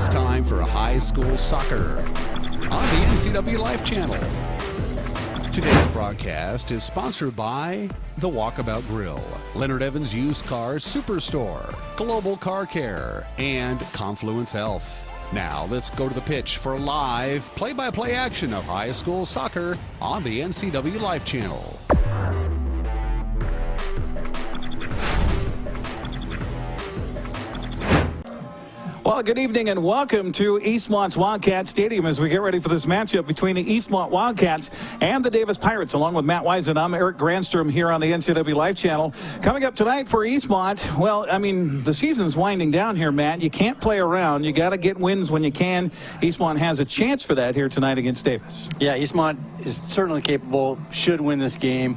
It's time for high school soccer on the NCW Life Channel. Today's broadcast is sponsored by The Walkabout Grill, Leonard Evans Used Car Superstore, Global Car Care, and Confluence Health. Now let's go to the pitch for live play-by-play action of high school soccer on the NCW Life Channel. Well, good evening and welcome to Eastmont's Wildcat Stadium as we get ready for this matchup between the Eastmont Wildcats and the Davis Pirates. Along with Matt Wise and I'm Eric Granstrom here on the NCW Life Channel. Coming up tonight for Eastmont, well, I mean, the season's winding down here, Matt. You can't play around. You got to get wins when you can. Eastmont has a chance for that here tonight against Davis. Yeah, Eastmont is certainly capable, should win this game,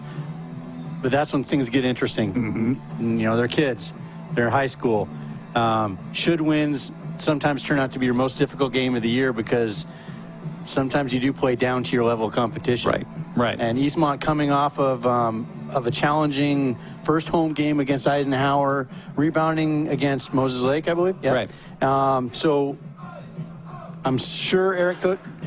but that's when things get interesting. Mm-hmm. You know, they're kids. They're in high school. Should wins sometimes turn out to be your most difficult game of the year because sometimes you do play down to your level of competition. Right. And Eastmont coming off of a challenging first home game against Eisenhower, rebounding against Moses Lake, I believe. Yeah. Right. So I'm sure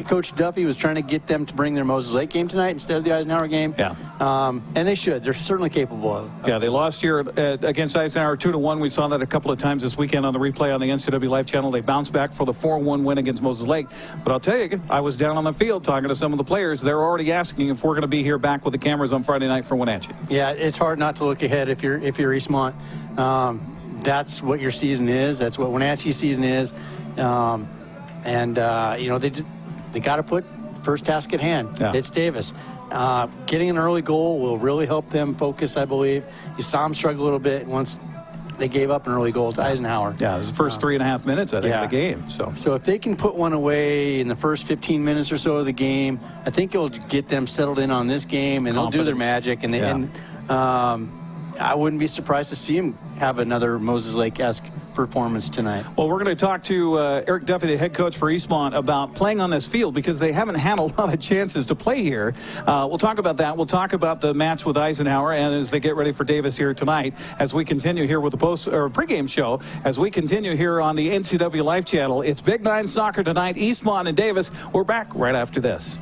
Coach Duffy was trying to get them to bring their Moses Lake game tonight instead of the Eisenhower game. Yeah. And they should. They're certainly capable of it. Yeah, they lost here against Eisenhower 2-1. We saw that a couple of times this weekend on the replay on the NCW Life Channel. They bounced back for the 4-1 win against Moses Lake. But I'll tell you, I was down on the field talking to some of the players. They're already asking if we're going to be here back with the cameras on Friday night for Wenatchee. Yeah, it's hard not to look ahead if you're Eastmont. That's what your season is. That's what Wenatchee's season is. You know, they got to put first task at hand. Yeah. It's Davis. Getting an early goal will really help them focus, I believe. You saw them struggle a little bit once they gave up an early goal to Eisenhower. Yeah, it was the first 3.5 minutes, I think, of the game. So if they can put one away in the first 15 minutes or so of the game, I think it'll get them settled in on this game, and they'll do their magic. And I wouldn't be surprised to see them have another Moses Lake-esque performance tonight. Well, we're going to talk to Eric Duffy, the head coach for Eastmont, about playing on this field because they haven't had a lot of chances to play here. We'll talk about that. We'll talk about the match with Eisenhower and as they get ready for Davis here tonight as we continue here with the pregame show, as we continue here on the NCW Life Channel. It's Big Nine Soccer tonight, Eastmont and Davis. We're back right after this.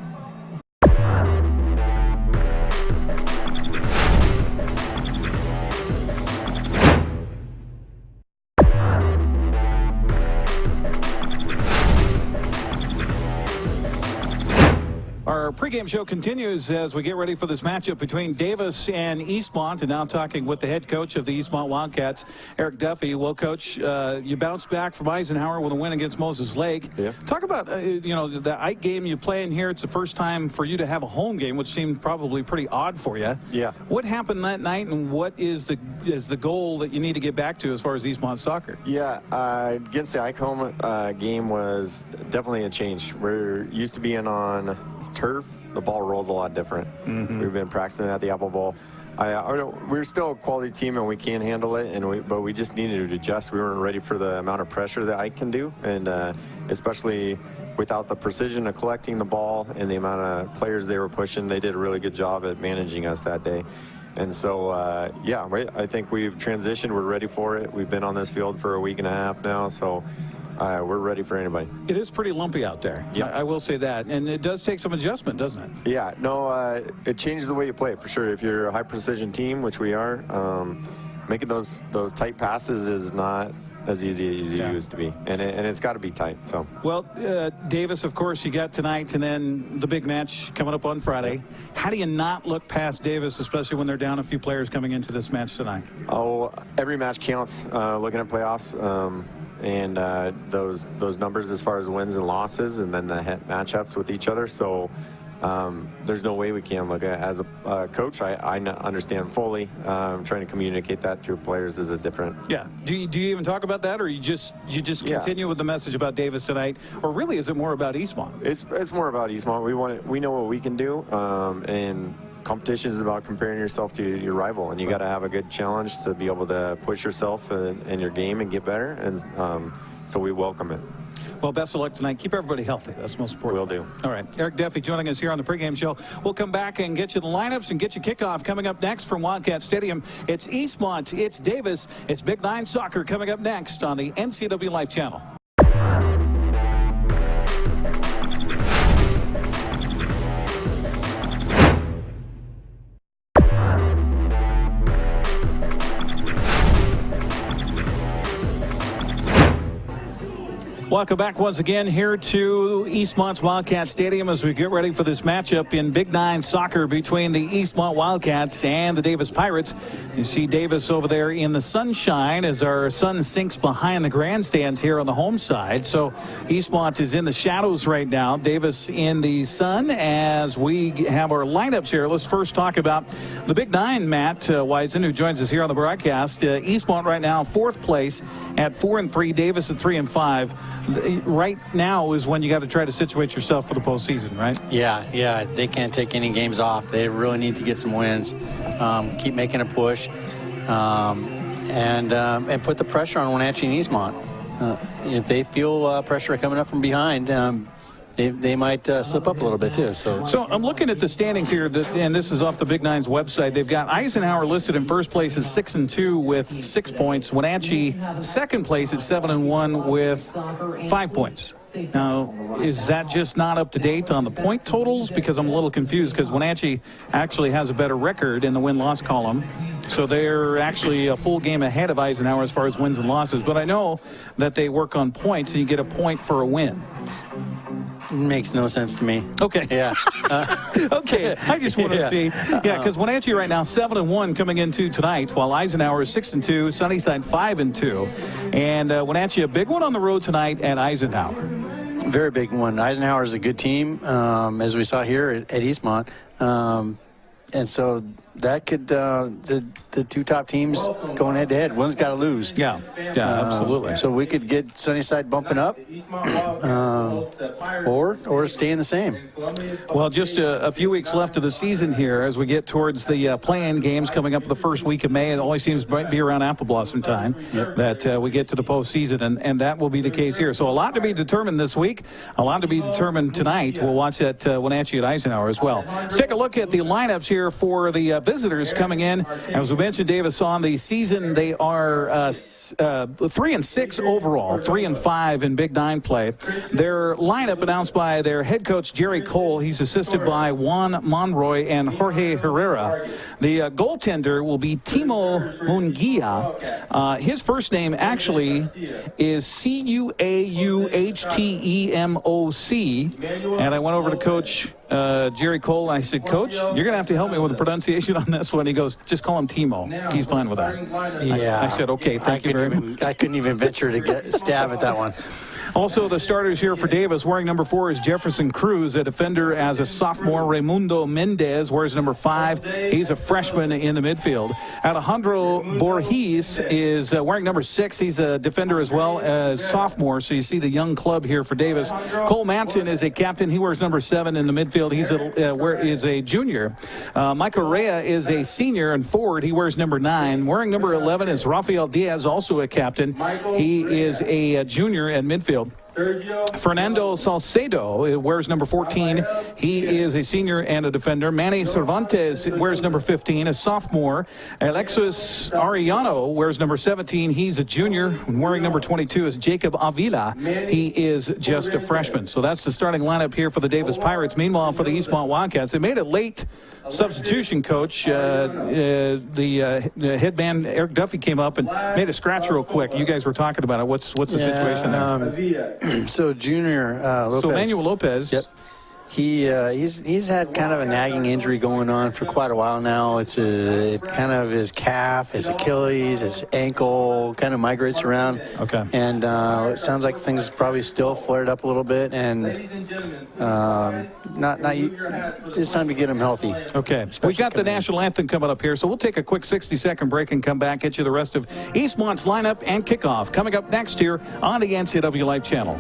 Our pregame show continues as we get ready for this matchup between Davis and Eastmont. And now talking with the head coach of the Eastmont Wildcats, Eric Duffy. Well, Coach, you bounced back from Eisenhower with a win against Moses Lake. Yeah. Talk about, you know, the Ike game you play in here. It's the first time for you to have a home game, which seemed probably pretty odd for you. Yeah. What happened that night, and what is the goal that you need to get back to as far as Eastmont soccer? Yeah, against the Ike home game was definitely a change. We're used to being on turf. The ball rolls a lot different. Mm-hmm. We've been practicing at the Apple Bowl. We're still a quality team and we can handle it, but we just needed to adjust. We weren't ready for the amount of pressure that Ike can do, and especially without the precision of collecting the ball and the amount of players they were pushing. They did a really good job at managing us that day. And so, I think we've transitioned. We're ready for it. We've been on this field for a week and a half now, so we're ready for anybody. It is pretty lumpy out there. Yeah, I will say that. And it does take some adjustment, doesn't it? Yeah, no, it changes the way you play for sure. If you're a high precision team, which we are, making those tight passes is not as easy as it used to be, and it's got to be tight. So well, Davis, of course, you got tonight, and then the big match coming up on Friday. How do you not look past Davis, especially when they're down a few players coming into this match tonight? Oh, every match counts. Looking at playoffs, and those numbers as far as wins and losses, and then the matchups with each other. So there's no way we can look at as a coach. I understand fully. Trying to communicate that to players is a different. Yeah. Do you even talk about that, or you just continue with the message about Davis tonight, or really is it more about Eastmont? It's more about Eastmont. We know what we can do, and competition is about comparing yourself to your rival, and you got to have a good challenge to be able to push yourself in your game and get better. And so we welcome it. Well, best of luck tonight. Keep everybody healthy. That's most important. Will do. All right. Eric Duffy joining us here on the pregame show. We'll come back and get you the lineups and get you kickoff coming up next from Wildcat Stadium. It's Eastmont. It's Davis. It's Big Nine Soccer coming up next on the NCW Life Channel. Welcome back once again here to Eastmont's Wildcat Stadium as we get ready for this matchup in Big Nine soccer between the Eastmont Wildcats and the Davis Pirates. You see Davis over there in the sunshine as our sun sinks behind the grandstands here on the home side. So Eastmont is in the shadows right now. Davis in the sun as we have our lineups here. Let's first talk about the Big Nine, Matt Wiesen, who joins us here on the broadcast. Eastmont right now, 4th place at 4-3, Davis at 3-5. Right now is when you got to try to situate yourself for the postseason, right? Yeah. They can't take any games off. They really need to get some wins, keep making a push, and put the pressure on Wenatchee and Eastmont. If they feel pressure coming up from behind, they might slip up a little bit too. So I'm looking at the standings here, and this is off the Big Nine's website. They've got Eisenhower listed in first place at 6-2 with 6 points. Wenatchee second place at 7-1 with 5 points. Now, is that just not up to date on the point totals? Because I'm a little confused because Wenatchee actually has a better record in the win-loss column. So they're actually a full game ahead of Eisenhower as far as wins and losses. But I know that they work on points, and you get a point for a win. makes no sense to me. Okay. Yeah. Okay. I just want to see. Yeah, because Wenatchee right now 7-1 coming into tonight, while Eisenhower is 6-2, Sunnyside 5-2, and Wenatchee a big one on the road tonight at Eisenhower. Very big one. Eisenhower is a good team, as we saw here at Eastmont, and so that could the two top teams going head to head. One's got to lose. Yeah, absolutely. So we could get Sunnyside bumping up, or staying the same. Well, just a few weeks left of the season here as we get towards the play-in games coming up the first week of May. It always seems to be around apple blossom time that we get to the postseason, and that will be the case here. So a lot to be determined this week, a lot to be determined tonight. We'll watch that Wenatchee at Eisenhower as well. Let's take a look at the lineups here for the visitors coming in. As we mentioned, Davis, on the season, they are 3-6 overall, 3-5 in Big Nine play. Their lineup announced by their head coach, Jerry Cole. He's assisted by Juan Monroy and Jorge Herrera. The goaltender will be Timo Munguia. His first name actually is Cuauhtemoc. And I went over to Coach Jerry Cole, and I said, Coach, you're going to have to help me with the pronunciation on this one. He goes, just call him Timo. He's fine with that. Yeah. I said, okay, thank you very much. I couldn't even venture to stab at that one. Also, the starters here for Davis, wearing number 4 is Jefferson Cruz, a defender as a sophomore. Raimundo Mendez wears number 5. He's a freshman in the midfield. Alejandro Borges is wearing number 6. He's a defender as well as sophomore, so you see the young club here for Davis. Cole Manson is a captain. He wears number 7 in the midfield. He's a junior. Michael Rea is a senior and forward. He wears number 9. Wearing number 11 is Rafael Diaz, also a captain. He is a junior at midfield. Fernando Salcedo wears number 14. He is a senior and a defender. Manny Cervantes wears number 15, a sophomore. Alexis Arellano wears number 17. He's a junior. And wearing number 22 is Jacob Avila. He is just a freshman. So that's the starting lineup here for the Davis Pirates. Meanwhile, for the Eastmont Wildcats, they made a late substitution, Coach. The head man, Eric Duffy, came up and made a scratch real quick. You guys were talking about it. What's the situation there? So Junior Lopez. So Manuel Lopez. Yep. He's had kind of a nagging injury going on for quite a while now. It's kind of his calf, his Achilles, his ankle kind of migrates around. Okay. And it sounds like things probably still flared up a little bit, and it's time to get him healthy. Okay. We've got the national anthem coming up here, so we'll take a quick 60-second break and come back, get you the rest of Eastmont's lineup and kickoff coming up next here on the NCW Life Channel.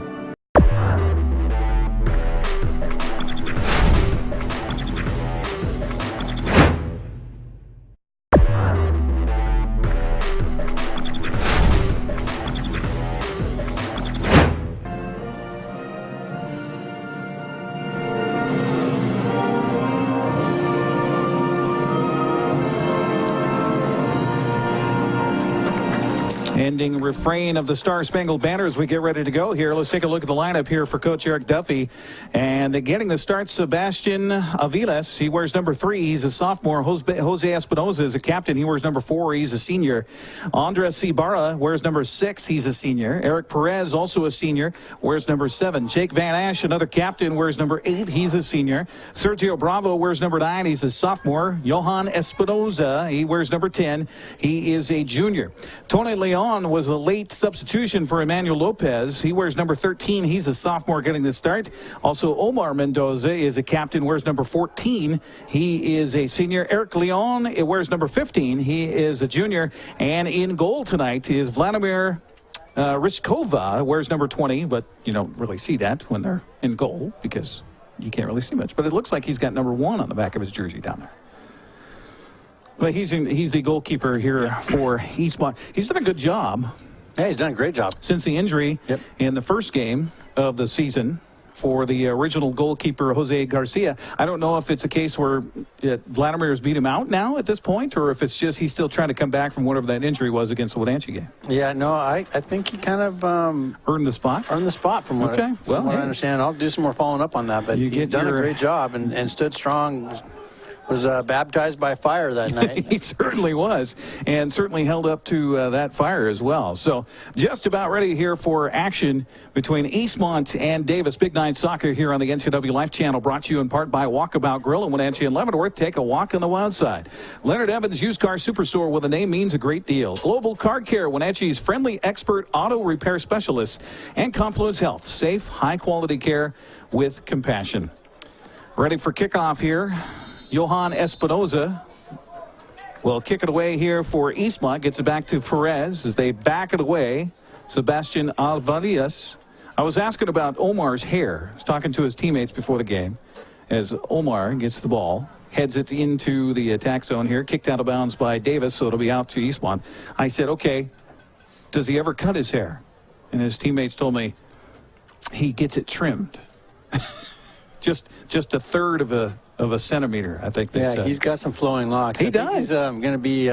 ending refrain of the Star Spangled Banner as we get ready to go here. Let's take a look at the lineup here for Coach Eric Duffy. And getting the start, Sebastian Aviles. He wears number 3. He's a sophomore. Jose Espinoza is a captain. He wears number 4. He's a senior. Andres Ibarra wears number 6. He's a senior. Eric Perez, also a senior, wears number 7. Jake Van Ash, another captain, wears number 8. He's a senior. Sergio Bravo wears number 9. He's a sophomore. Johan Espinoza, he wears number 10. He is a junior. Tony Leon was a late substitution for Emmanuel Lopez. He wears number 13. He's a sophomore getting the start. Also, Omar Mendoza is a captain, wears number 14. He is a senior. Eric Leon wears number 15. He is a junior. And in goal tonight is Vladimir Ryzkova, wears number 20, but you don't really see that when they're in goal because you can't really see much. But it looks like he's got number 1 on the back of his jersey down there. But he's the goalkeeper here for Eastmont. He's done a good job. Hey, he's done a great job. Since the injury in the first game of the season for the original goalkeeper, Jose Garcia. I don't know if it's a case where Vladimir's beat him out now at this point, or if it's just he's still trying to come back from whatever that injury was against the Wenatchee game. Yeah, no, I think he kind of earned the spot. Earned the spot from what, I understand. I'll do some more following up on that, but he's done a great job and stood strong. Was baptized by fire that night. He certainly was, and certainly held up to that fire as well. So just about ready here for action between Eastmont and Davis. Big Nine Soccer here on the NCW Life Channel, brought to you in part by Walkabout Grill in Wenatchee and Leavenworth. Take a walk on the wild side. Leonard Evans Used Car Superstore, where the name means a great deal. Global Car Care, Wenatchee's friendly expert auto repair specialist. And Confluence Health, safe, high-quality care with compassion. Ready for kickoff here. Johan Espinoza will kick it away here for Eastmont. Gets it back to Perez as they back it away. Sebastian Alvalias. I was asking about Omar's hair. I was talking to his teammates before the game as Omar gets the ball, heads it into the attack zone here, kicked out of bounds by Davis, so it'll be out to Eastmont. I said, okay, does he ever cut his hair? And his teammates told me he gets it trimmed. just a third of a centimeter, I think they said. Yeah, he's got some flowing locks. He does. He's going to be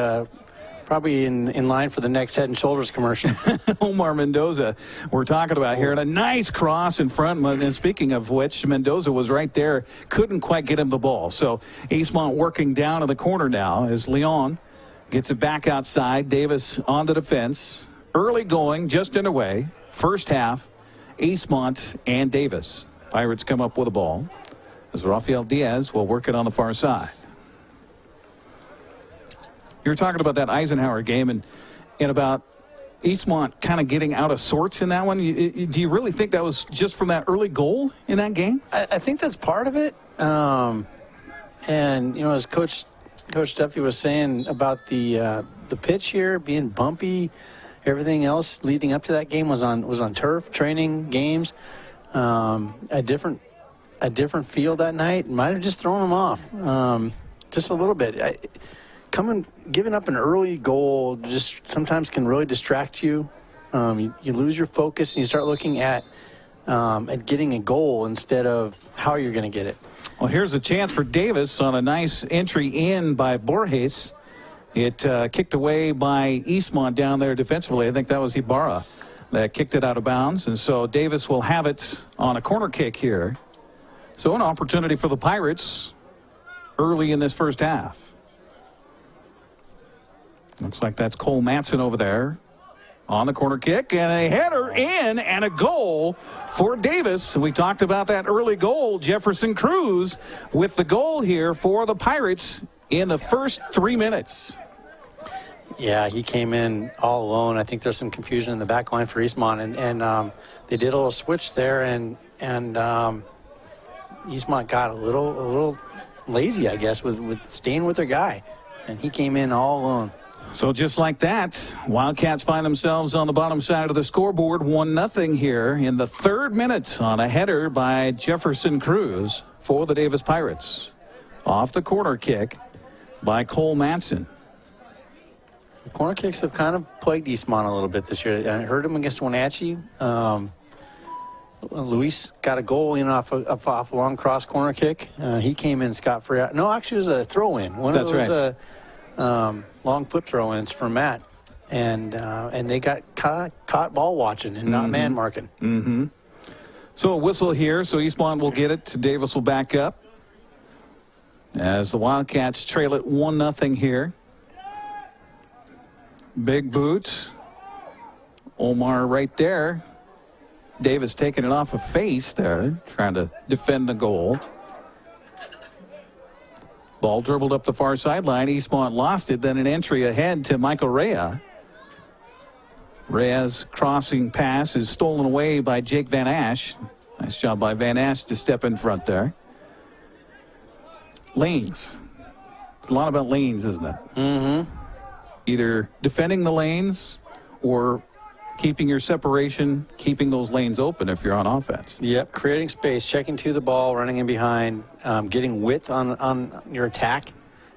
probably in line for the next Head and Shoulders commercial. Omar Mendoza, we're talking about here. And a nice cross in front. And speaking of which, Mendoza was right there. Couldn't quite get him the ball. So Eastmont working down in the corner now as Leon gets it back outside. Davis on the defense. Early going, just underway. First half, Eastmont and Davis. Pirates come up with a ball as Rafael Diaz will work it on the far side. You were talking about that Eisenhower game and about Eastmont kind of getting out of sorts in that one. Do you really think that was just from that early goal in that game? I think that's part of it. And, you know, as Coach Duffy was saying about the pitch here being bumpy, everything else leading up to that game was on turf, training, games. A different field that night might have just thrown them off just a little bit. Giving up an early goal just sometimes can really distract you. You lose your focus and you start looking at getting a goal instead of how you're going to get it. Well, here's a chance for Davis on a nice entry in by Borges. It kicked away by Eastmont down there defensively. I think that was Ibarra that kicked it out of bounds. And so Davis will have it on a corner kick here. So an opportunity for the Pirates early in this first half. Looks like that's Cole Matson over there on the corner kick, and a header in and a goal for Davis. We talked about that early goal. Jefferson Cruz with the goal here for the Pirates in the first 3 minutes. Yeah, he came in all alone. I think there's some confusion in the back line for Eastmont, and they did a little switch there, and Eastmont got a little lazy, I guess, with staying with their guy, and he came in all alone. So just like that, Wildcats find themselves on the bottom side of the scoreboard, 1-0 here in the 3rd minute on a header by Jefferson Cruz for the Davis Pirates. Off the corner kick by Cole Matson. The corner kicks have kind of plagued Eastmont a little bit this year. I heard him against Wenatchee. Luis got a goal in off a long cross corner kick. He came in scot-free. No, actually it was a throw-in. One of those long flip throw-ins from Matt. and they got caught ball watching and not man marking. Mm-hmm. So a whistle here, so Eastmont will get it. Davis will back up as the Wildcats trail it 1-0 here. Big boot. Omar right there. Davis taking it off a face there, trying to defend the goal. Ball dribbled up the far sideline. Eastmont lost it. Then an entry ahead to Michael Rea. Rea's crossing pass is stolen away by Jake Van Ash. Nice job by Van Ash to step in front there. Lanes. It's a lot about lanes, isn't it? Mm-hmm. Either defending the lanes or keeping your separation, keeping those lanes open if you're on offense. Yep, creating space, checking to the ball, running in behind, getting width on your attack,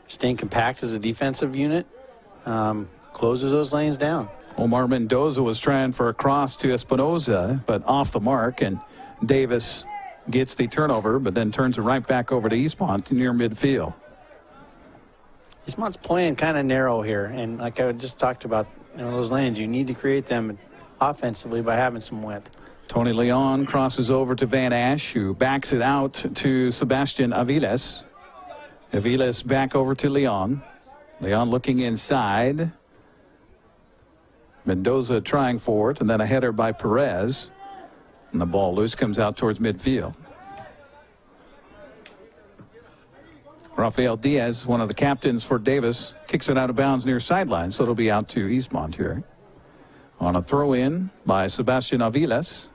staying compact as a defensive unit, closes those lanes down. Omar Mendoza was trying for a cross to Espinoza, but off the mark, and Davis gets the turnover, but then turns it right back over to Eastmont near midfield. Eastmont's playing kind of narrow here, and like I just talked about, those lanes, you need to create them offensively by having some width. Tony Leon crosses over to Van Ash, who backs it out to Sebastian Aviles. Aviles back over to Leon. Leon looking inside. Mendoza trying for it, and then a header by Perez. And the ball loose, comes out towards midfield. Rafael Diaz, one of the captains for Davis, kicks it out of bounds near sideline, so it'll be out to Eastmont here. On a throw-in by Sebastian Aviles.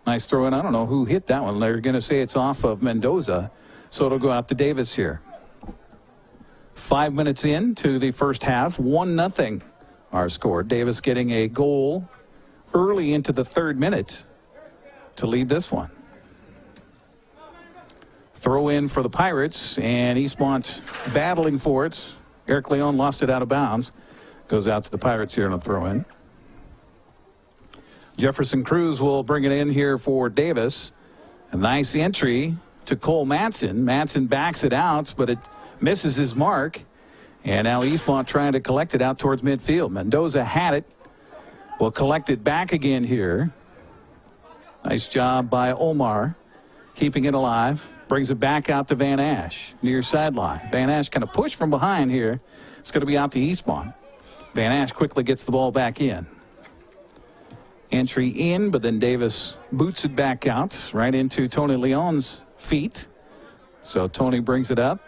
Nice throw-in. I don't know who hit that one. They're going to say it's off of Mendoza, so it'll go out to Davis here. 5 minutes into the first half, 1-0 our score. Davis getting a goal early into the third minute to lead this one. Throw in for the Pirates, and Eastmont battling for it. Eric Leon lost it out of bounds. Goes out to the Pirates here on a throw in. Jefferson Cruz will bring it in here for Davis. A nice entry to Cole Matson. Matson backs it out, but it misses his mark. And now Eastmont trying to collect it out towards midfield. Mendoza had it. Will collect it back again here. Nice job by Omar, keeping it alive. Brings it back out to Van Ash, near sideline. Van Ash kind of pushed from behind here. It's going to be out to Eastmont. Van Ash quickly gets the ball back in. Entry in, but then Davis boots it back out right into Tony Leon's feet. So Tony brings it up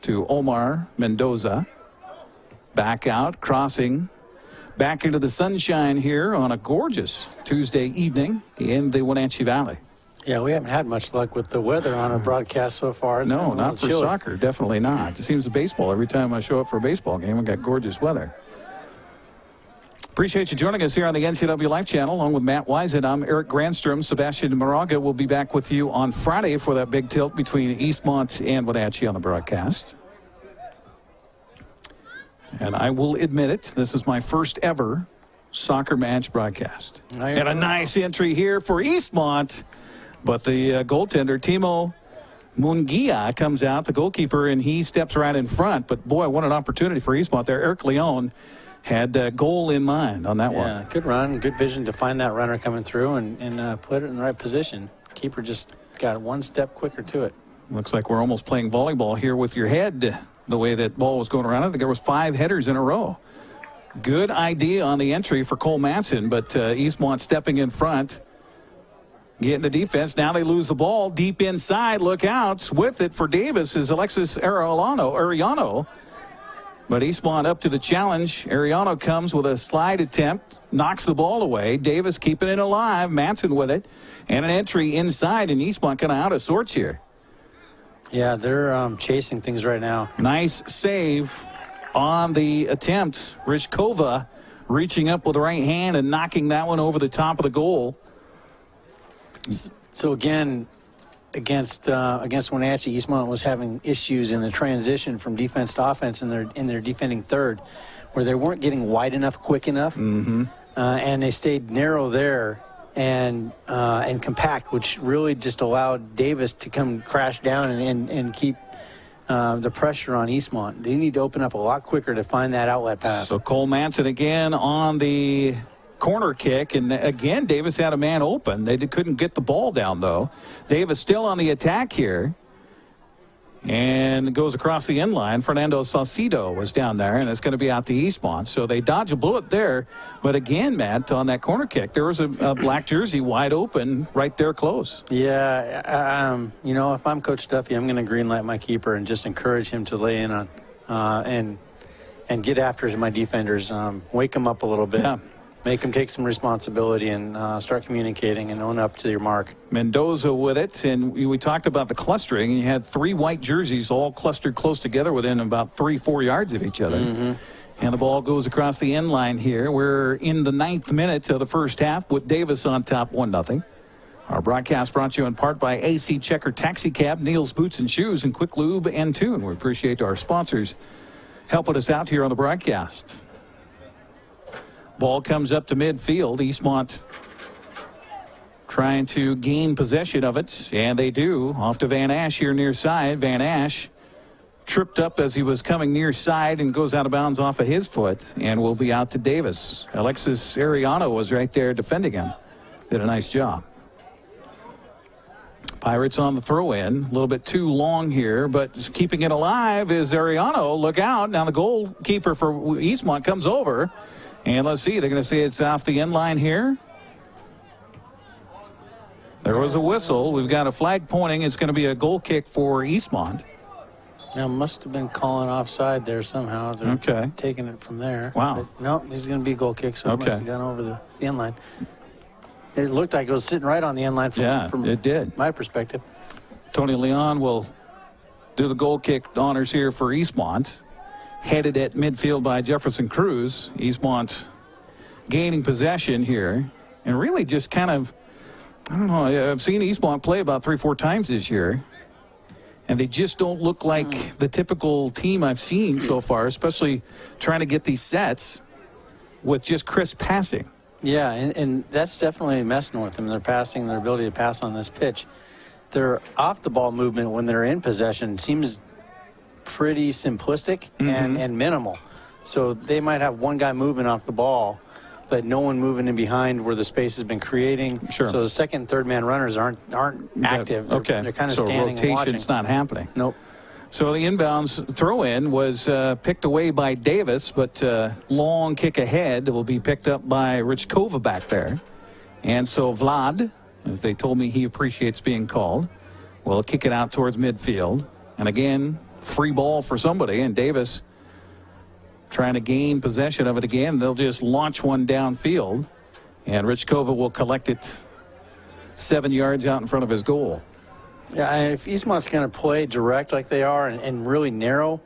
to Omar Mendoza. Back out, crossing back into the sunshine here on a gorgeous Tuesday evening in the Wenatchee Valley. Yeah, we haven't had much luck with the weather on our broadcast so far. No, not for soccer. Definitely not. It seems to baseball. Every time I show up for a baseball game, we got gorgeous weather. Appreciate you joining us here on the NCW Life Channel, along with Matt Wiesen. I'm Eric Granstrom. Sebastian Moraga will be back with you on Friday for that big tilt between Eastmont and Wenatchee on the broadcast. And I will admit it, this is my first ever soccer match broadcast. And a nice entry here for Eastmont. But the goaltender, Timo Mungia, comes out, the goalkeeper, and he steps right in front. But, boy, what an opportunity for Eastmont there. Eric Leon had a goal in mind on that one. Yeah, good run, good vision to find that runner coming through and put it in the right position. Keeper just got one step quicker to it. Looks like we're almost playing volleyball here with your head, the way that ball was going around. I think there was 5 headers in a row. Good idea on the entry for Cole Matson, but Eastmont stepping in front. Getting the defense. Now they lose the ball deep inside. Look out. With it for Davis is Alexis Arellano. But Eastmont up to the challenge. Arellano comes with a slide attempt. Knocks the ball away. Davis keeping it alive. Matson with it. And an entry inside. And Eastmont kind of out of sorts here. Yeah, they're chasing things right now. Nice save on the attempt. Rishkova reaching up with the right hand and knocking that one over the top of the goal. So again, against Wenatchee, Eastmont was having issues in the transition from defense to offense in their defending third, where they weren't getting wide enough, quick enough, and they stayed narrow there and compact, which really just allowed Davis to come crash down and keep the pressure on Eastmont. They need to open up a lot quicker to find that outlet pass. So Cole Manson again on the corner kick, and again Davis had a man open. They couldn't get the ball down though. Davis still on the attack here, and goes across the end line. Fernando Saucedo was down there, and it's going to be out to Eastmont. So they dodge a bullet there. But again, Matt, on that corner kick, there was a black jersey wide open right there close. Yeah, you know, if I'm Coach Duffy, I'm going to greenlight my keeper and just encourage him to lay in on and get after my defenders, wake them up a little bit. Yeah. Make them take some responsibility and start communicating and own up to your mark. Mendoza with it, and we talked about the clustering. You had 3 white jerseys all clustered close together within about 3-4 yards of each other. And the ball goes across the end line here. We're in the 9th minute of the first half with Davis on top 1-0. Our broadcast brought to you in part by AC Checker Taxi Cab, Neil's Boots and Shoes, and Quick Lube and Tune. We appreciate our sponsors helping us out here on the broadcast. Ball comes up to midfield. Eastmont trying to gain possession of it, and they do. Off to Van Ash here near side. Van Ash tripped up as he was coming near side and goes out of bounds off of his foot and will be out to Davis. Alexis Ariano was right there defending him. Did a nice job. Pirates on the throw-in. A little bit too long here, but just keeping it alive is Ariano. Look out. Now the goalkeeper for Eastmont comes over. And let's see, they're going to say it's off the end line here. There was a whistle. We've got a flag pointing. It's going to be a goal kick for Eastmont. Now, must have been calling offside there somehow. They're Okay. taking it from there. Wow. But no, he's going to be a goal kick, so it must have gone over the end line. It looked like it was sitting right on the end line from it did. my perspective. Tony Leon will do the goal kick honors here for Eastmont. Headed at midfield by Jefferson Cruz. Eastmont gaining possession here. And really just kind of, I don't know, I've seen Eastmont play about 3-4 times this year. And they just don't look like the typical team I've seen so far, especially trying to get these sets with just crisp passing. Yeah, and that's definitely messing with them. Their passing, their ability to pass on this pitch. Their off-the-ball movement when they're in possession seems pretty simplistic and minimal. So they might have one guy moving off the ball, but no one moving in behind where the space has been creating. Sure. So the second and third man runners aren't active. They're kind of standing and watching. Rotation's not happening. Nope. So the inbounds throw-in was picked away by Davis, but long kick ahead will be picked up by Rich Kova back there. And so Vlad, as they told me he appreciates being called, will kick it out towards midfield. And again, free ball for somebody, and Davis trying to gain possession of it again. They'll just launch one downfield, and Rich Kova will collect it 7 yards out in front of his goal. Yeah, and if Eastmont's going to play direct like they are and really narrow,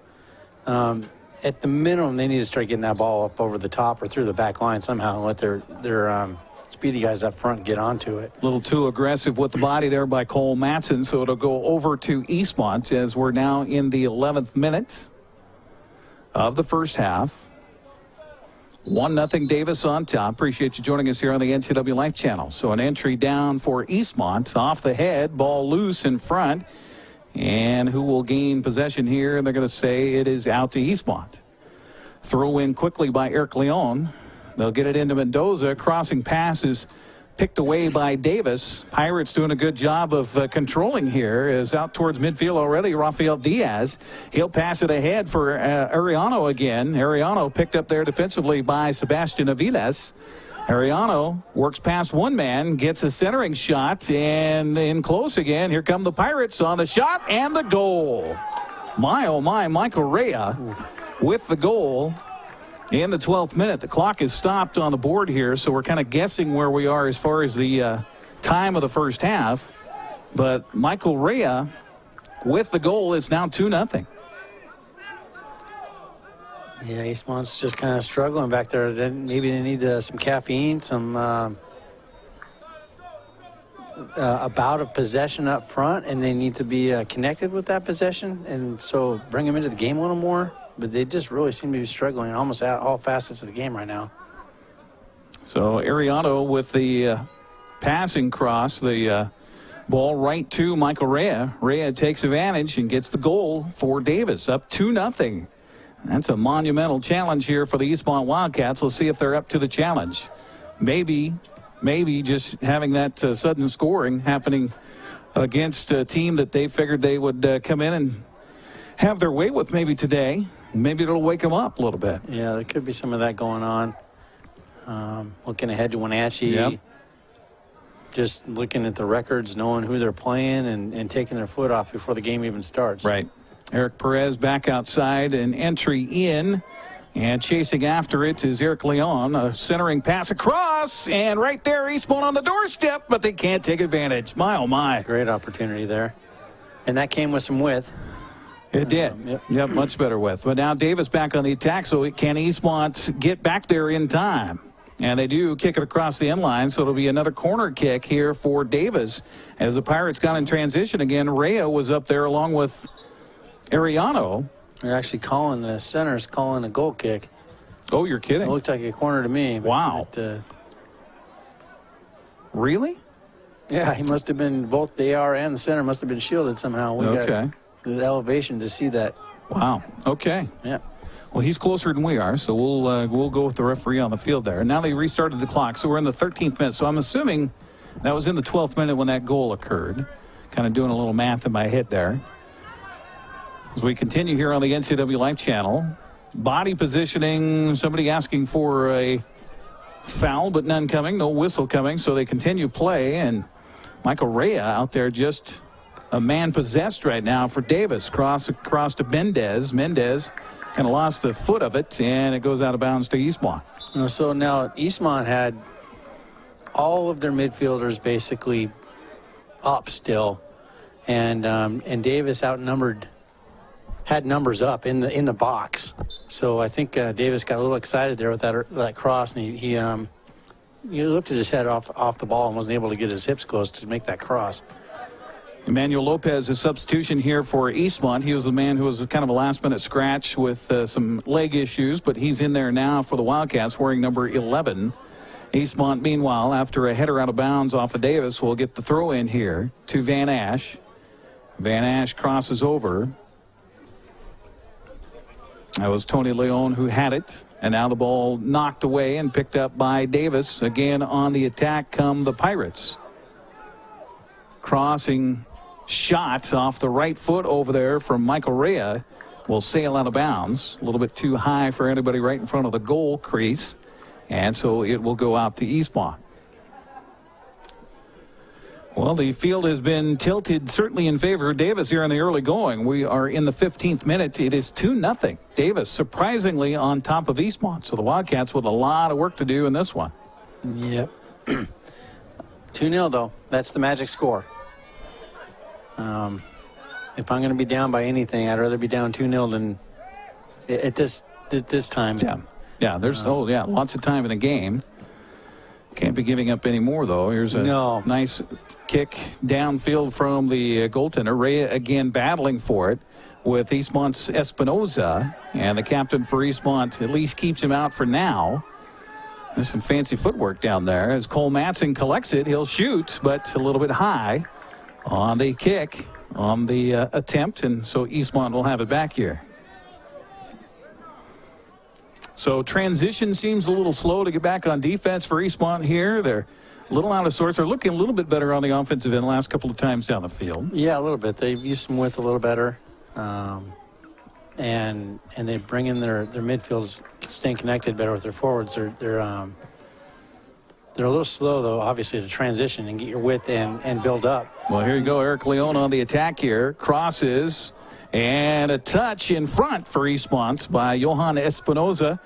at the minimum they need to start getting that ball up over the top or through the back line somehow and let their speedy guys up front get onto it. A little too aggressive with the body there by Cole Matson, so it'll go over to Eastmont as we're now in the 11th minute of the first half. 1-0 Davis on top. Appreciate you joining us here on the NCW Life Channel. So an entry down for Eastmont. Off the head, ball loose in front. And who will gain possession here? They're going to say it is out to Eastmont. Throw in quickly by Eric Leon. They'll get it into Mendoza. Crossing pass is picked away by Davis. Pirates doing a good job of controlling here. Is out towards midfield already. Rafael Diaz. He'll pass it ahead for Ariano again. Ariano picked up there defensively by Sebastian Aviles. Ariano works past one man, gets a centering shot, and in close again. Here come the Pirates on the shot and the goal. My, oh my, Michael Rea with the goal. In the 12th minute, the clock is stopped on the board here, so we're kind of guessing where we are as far as the time of the first half. But Michael Rea with the goal is now 2-0. Yeah, Eastmont's just kind of struggling back there. Maybe they need some caffeine, some a bout of possession up front, and they need to be connected with that possession, and so bring them into the game a little more. But they just really seem to be struggling almost at all facets of the game right now. So Ariano with the passing cross, the Ball right to Michael Rea. Rea takes advantage and gets the goal for Davis, up 2-0. That's a monumental challenge here for the Eastmont Wildcats. Let's see if they're up to the challenge. Maybe just having that sudden scoring happening against a team that they figured they would come in and have their way with maybe today. Maybe it'll wake them up a little bit. Yeah, there could be some of that going on. Looking ahead to Wenatchee. Yep. Just looking at the records, knowing who they're playing, and taking their foot off before the game even starts. Right. Eric Perez back outside, an entry in, and chasing after it is Eric Leon. A centering pass across, and right there, Eastmont on the doorstep, but they can't take advantage. My, oh, my. Great opportunity there. And that came with some width. It did. Yep, much better width. But now Davis back on the attack, so can Eastmont get back there in time? And they do kick it across the end line, so it'll be another corner kick here for Davis. As the Pirates got in transition again, Rea was up there along with Ariano. They're actually calling, the center's calling a goal kick. Oh, you're kidding. It looked like a corner to me. Wow. But, really? yeah, he must have been, both the AR and the center must have been shielded somehow. We got the elevation to see that. Wow. Okay. Yeah. Well, he's closer than we are, so we'll go with the referee on the field there. And now they restarted the clock, so we're in the 13th minute. So I'm assuming that was in the 12th minute when that goal occurred. Kind of doing a little math in my head there. As we continue here on the NCW Life Channel, body positioning, somebody asking for a foul, but none coming, no whistle coming, so they continue play. And Michael Rea out there just a man possessed right now for Davis. Cross across to Mendez. Mendez kind of lost the foot of it, and it goes out of bounds to Eastmont. So now Eastmont had all of their midfielders basically up still, and Davis had numbers up in the box. So I think Davis got a little excited there with that cross, and he lifted his head off the ball and wasn't able to get his hips close to make that cross. Emmanuel Lopez, a substitution here for Eastmont. He was the man who was kind of a last-minute scratch with some leg issues, but he's in there now for the Wildcats wearing number 11. Eastmont, meanwhile, after a header out of bounds off of Davis, will get the throw in here to Van Ash. Van Ash crosses over. That was Tony Leon who had it, and now the ball knocked away and picked up by Davis. Again on the attack come the Pirates. Crossing shots off the right foot over there from Michael Rea will sail out of bounds. A little bit too high for anybody right in front of the goal crease. And so it will go out to Eastmont. Well, the field has been tilted certainly in favor of Davis here in the early going. We are in the 15th minute. It is 2-0. Davis surprisingly on top of Eastmont. So the Wildcats with a lot of work to do in this one. Yep. 2-0 though. That's the magic score. If I'm going to be down by anything, I'd rather be down 2-0 than at this time. Yeah. There's lots of time in the game. Can't be giving up any more though. Here's a nice kick downfield from the goaltender. Rea again battling for it with Eastmont's Espinoza, and the captain for Eastmont at least keeps him out for now. There's some fancy footwork down there as Cole Matson collects it. He'll shoot, but a little bit high on the kick, on the attempt, and so Eastmont will have it back here. So transition seems a little slow to get back on defense for Eastmont here. They're a little out of sorts. They're looking a little bit better on the offensive end the last couple of times down the field. Yeah, a little bit. They've used some width a little better. And they bring in their midfields staying connected better with their forwards. They're a little slow, though, obviously, to transition and get your width and build up. Well, here you go. Eric Leon on the attack here. Crosses. And a touch in front for Eastmont by Johan Espinoza,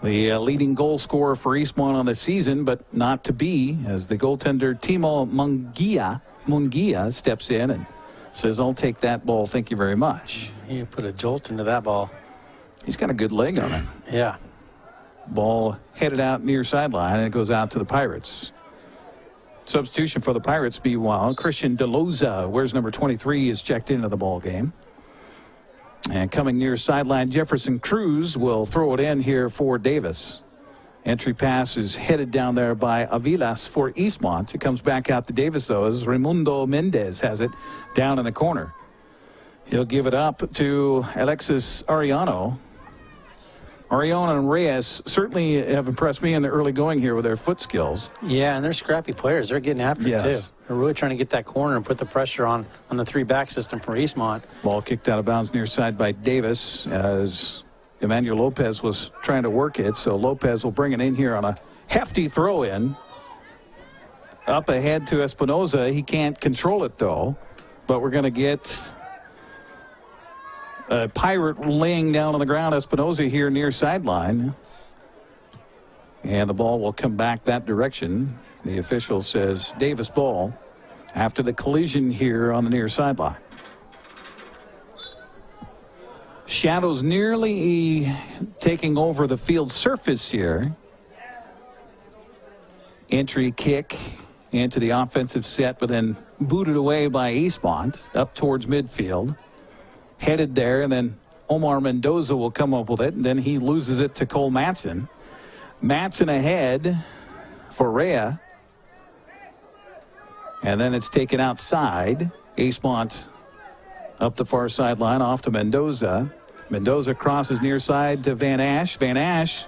the leading goal scorer for Eastmont on the season, but not to be, as the goaltender Timo Mungia steps in and says, I'll take that ball, thank you very much. He put a jolt into that ball. He's got a good leg on it. Yeah. Ball headed out near sideline, and it goes out to the Pirates. Substitution for the Pirates, meanwhile, Christian DeLoza, wears number 23, is checked into the ball game. And coming near sideline, Jefferson Cruz will throw it in here for Davis. Entry pass is headed down there by Avilas for Eastmont. It comes back out to Davis, though, as Raimundo Mendez has it down in the corner. He'll give it up to Alexis Arellano. Arellano and Reyes certainly have impressed me in the early going here with their foot skills. Yeah, and they're scrappy players. They're getting after it, too. They're really trying to get that corner and put the pressure on the three-back system for Eastmont. Ball kicked out of bounds near side by Davis as Emmanuel Lopez was trying to work it. So Lopez will bring it in here on a hefty throw-in. Up ahead to Espinoza. He can't control it, though. But we're going to get a Pirate laying down on the ground. Espinoza here near sideline. And the ball will come back that direction. The official says Davis ball after the collision here on the near sideline. Shadows nearly taking over the field surface here. Entry kick into the offensive set, but then booted away by Eastmont up towards midfield. Headed there, and then Omar Mendoza will come up with it, and then he loses it to Cole Matson. Matson ahead for Rea. And then it's taken outside. Eastmont up the far sideline off to Mendoza. Mendoza crosses near side to Van Ash. Van Ash,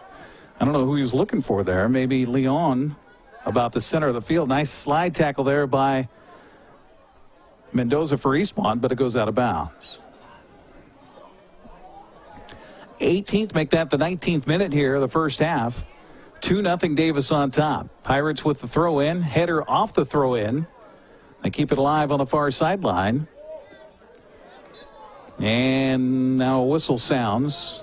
I don't know who he was looking for there. Maybe Leon about the center of the field. Nice slide tackle there by Mendoza for Eastmont, but it goes out of bounds. 18th, make that the 19th minute here of the first half. 2-0 Davis on top. Pirates with the throw-in. Header off the throw-in. They keep it alive on the far sideline. And now a whistle sounds.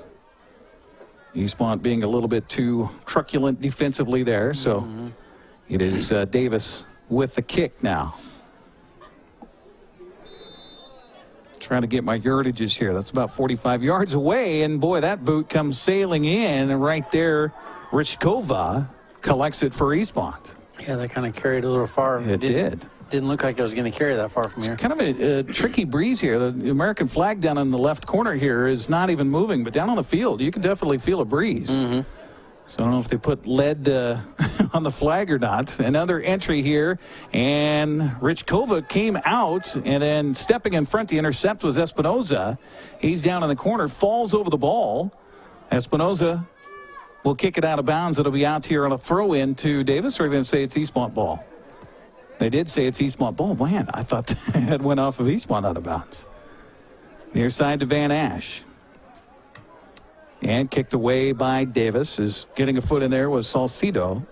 Eastmont being a little bit too truculent defensively there. So it is Davis with the kick now. Trying to get my yardages here. That's about 45 yards away. And boy, that boot comes sailing in. And right there, Richkova collects it for Eastmont. Yeah, that kind of carried a little far. It did. Didn't look like it was going to carry that far from here. It's kind of a tricky breeze here. The American flag down in the left corner here is not even moving, but down on the field, you can definitely feel a breeze. So I don't know if they put lead on the flag or not. Another entry here, and Richkova came out, and then stepping in front to intercept was Espinoza. He's down in the corner, falls over the ball. Espinoza will kick it out of bounds. It'll be out here on a throw-in to Davis, or are they going to say it's Eastmont ball? They did say it's Eastmont ball. Man, I thought that went off of Eastmont out of bounds. Near side to Van Ash. And kicked away by Davis. Is getting a foot in there was Salcido.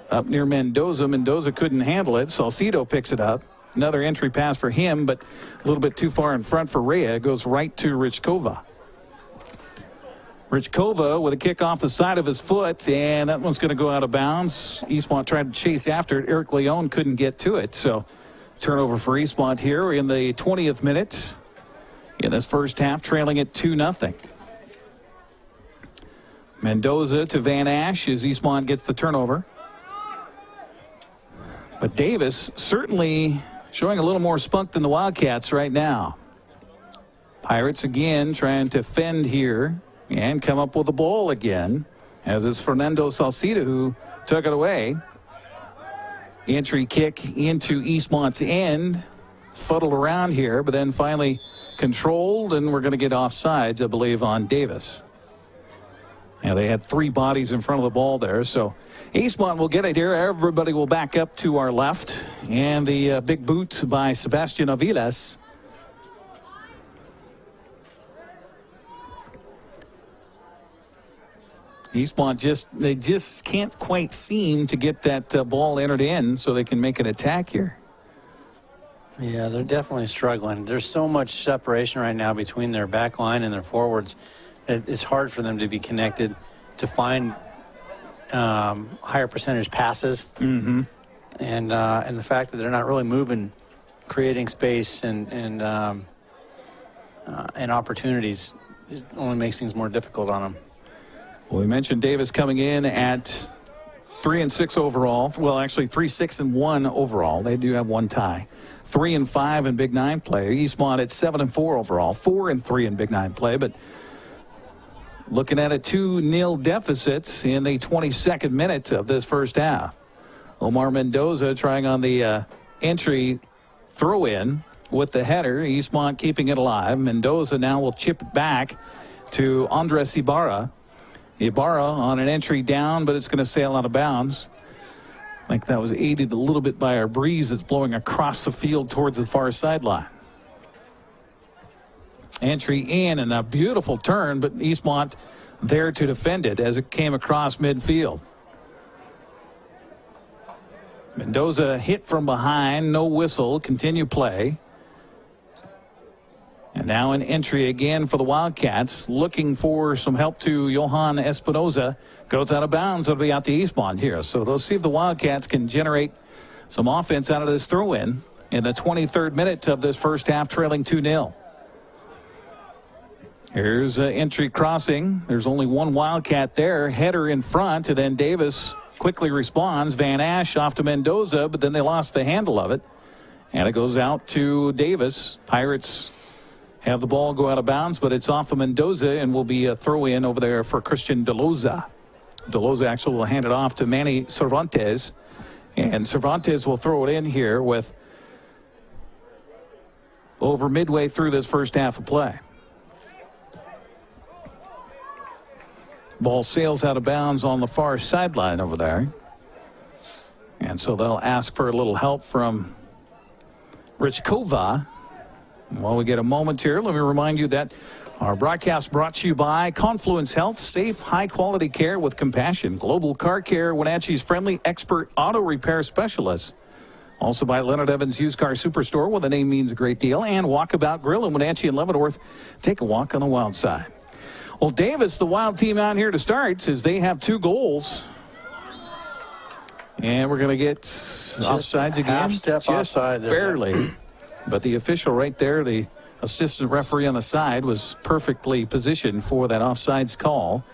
Up near Mendoza. Mendoza couldn't handle it. Salcido picks it up. Another entry pass for him, but a little bit too far in front for Rea. It goes right to Richkova. Richkova with a kick off the side of his foot, and that one's going to go out of bounds. Eastmont tried to chase after it. Eric Leon couldn't get to it, so turnover for Eastmont here in the 20th minute in this first half, trailing it 2-0. Mendoza to Van Ash as Eastmont gets the turnover. But Davis certainly showing a little more spunk than the Wildcats right now. Pirates again trying to fend here and come up with the ball again, as is Fernando Salcido who took it away. Entry kick into Eastmont's end. Fuddled around here, but then finally controlled, and we're going to get offsides, I believe, on Davis. Yeah, they had three bodies in front of the ball there, so Eastmont will get it here. Everybody will back up to our left, and the big boot by Sebastian Aviles. Eastmont just can't quite seem to get that ball entered in so they can make an attack here. Yeah, they're definitely struggling. There's so much separation right now between their back line and their forwards. It's hard for them to be connected, to find higher percentage passes. And the fact that they're not really moving, creating space and opportunities only makes things more difficult on them. Well, we mentioned Davis coming in at 3-6 overall. Well, actually 3-6-1 overall. They do have one tie. 3-5 in Big Nine play. Eastmont at 7-4 overall. 4-3 in Big Nine play. But looking at a 2-0 deficit in the 22nd minute of this first half. Omar Mendoza trying on the entry throw-in with the header. Eastmont keeping it alive. Mendoza now will chip it back to Andres Ibarra. Ibarra on an entry down, but it's going to sail out of bounds. I think that was aided a little bit by our breeze that's blowing across the field towards the far sideline. Entry in and a beautiful turn, but Eastmont there to defend it as it came across midfield. Mendoza hit from behind, no whistle, continue play. And now an entry again for the Wildcats, looking for some help to Johan Espinoza. Goes out of bounds. It'll be out to Eastmont here. So they'll see if the Wildcats can generate some offense out of this throw-in the 23rd minute of this first half, trailing 2-0. Here's an entry crossing. There's only one Wildcat there. Header in front, and then Davis quickly responds. Van Ash off to Mendoza, but then they lost the handle of it. And it goes out to Davis. Pirates have the ball go out of bounds, but it's off of Mendoza and will be a throw-in over there for Christian DeLoza. DeLoza actually will hand it off to Manny Cervantes. And Cervantes will throw it in here with over midway through this first half of play. Ball sails out of bounds on the far sideline over there. And so they'll ask for a little help from Rich Kova. While we get a moment here, let me remind you that our broadcast brought to you by Confluence Health. Safe, high-quality care with compassion. Global Car Care, Wenatchee's friendly expert auto repair specialist. Also by Leonard Evans Used Car Superstore, where the name means a great deal. And Walkabout Grill in Wenatchee and Leavenworth. Take a walk on the wild side. Well, Davis, the Wild team out here to start, says they have 2 goals. And we're going to get offsides again. Half step offside there. Barely. But the official right there, the assistant referee on the side, was perfectly positioned for that offsides call.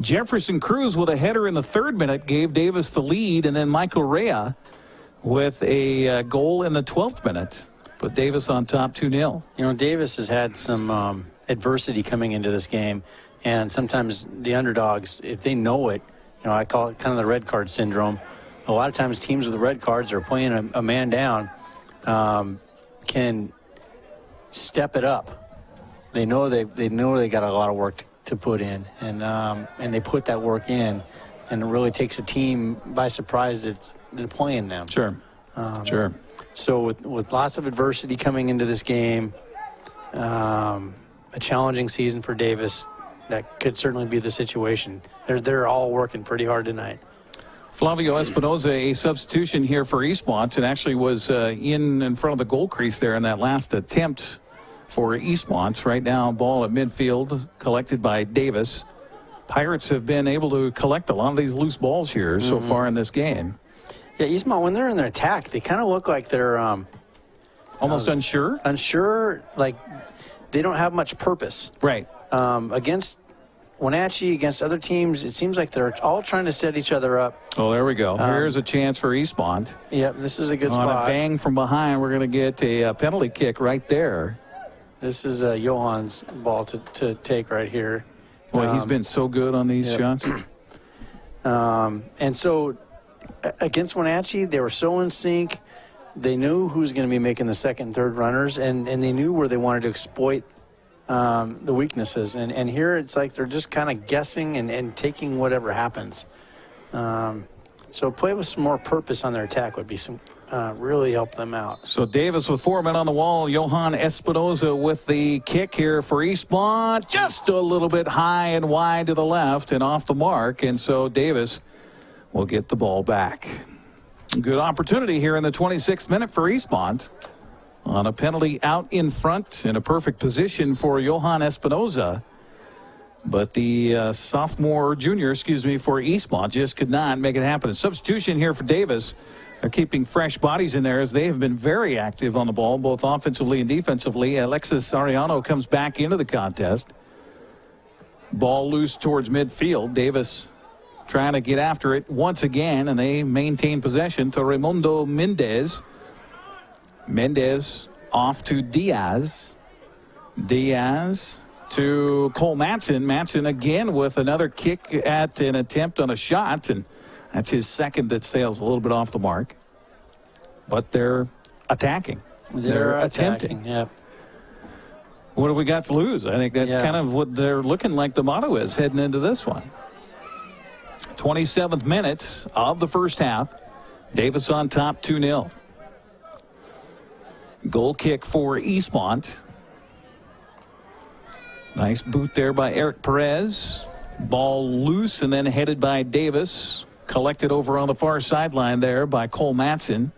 Jefferson Cruz with a header in the 3rd minute gave Davis the lead, and then Michael Rea with a goal in the 12th minute. Put Davis on top 2-0. You know, Davis has had some adversity coming into this game, and sometimes the underdogs, if they know it, you know, I call it kind of the red card syndrome. A lot of times teams with the red cards are playing a man down, can step it up. They know they got a lot of work to put in, and they put that work in, and it really takes a team by surprise that they're playing them. Sure. Sure. So with lots of adversity coming into this game, a challenging season for Davis, that could certainly be the situation. They're all working pretty hard tonight. Flavio Espinoza, a substitution here for Eastmont, and actually was in front of the goal crease there in that last attempt for Eastmont. Right now, ball at midfield collected by Davis. Pirates have been able to collect a lot of these loose balls here so far in this game. Yeah, Eastmont, when they're in their attack, they kind of look like they're almost unsure. Unsure, like they don't have much purpose. Right. Against Wenatchee, against other teams, it seems like they're all trying to set each other up. Oh, there we go. Here's a chance for Eastmont. Yep, this is a good spot. On a bang from behind, we're going to get a penalty kick right there. This is Johan's ball to take right here. Boy, he's been so good on these shots. And so against Wenatchee, they were so in sync. They knew who's going to be making the second and third runners, and they knew where they wanted to exploit the weaknesses. And here it's like they're just kind of guessing and taking whatever happens. So play with some more purpose on their attack would be some really help them out. So Davis with 4 men on the wall. Johan Espinoza with the kick here for Eastmont. Just a little bit high and wide to the left and off the mark. And so Davis will get the ball back. Good opportunity here in the 26th minute for Eastmont. On a penalty out in front in a perfect position for Johan Espinoza. But the junior for Eastmont just could not make it happen. A substitution here for Davis. They're keeping fresh bodies in there as they have been very active on the ball, both offensively and defensively. Alexis Ariano comes back into the contest. Ball loose towards midfield. Davis trying to get after it once again, and they maintain possession to Raimundo Mendez. Mendez off to Diaz. Diaz to Cole Matson. Matson again with another kick at an attempt on a shot, and that's his second that sails a little bit off the mark. But they're attacking. They're attempting. Yep. What do we got to lose? I think that's kind of what they're looking like the motto is heading into this one. 27th minute of the first half. Davis on top 2-0. Goal kick for Eastmont. Nice boot there by Eric Perez. Ball loose and then headed by Davis. Collected over on the far sideline there by Cole Matson.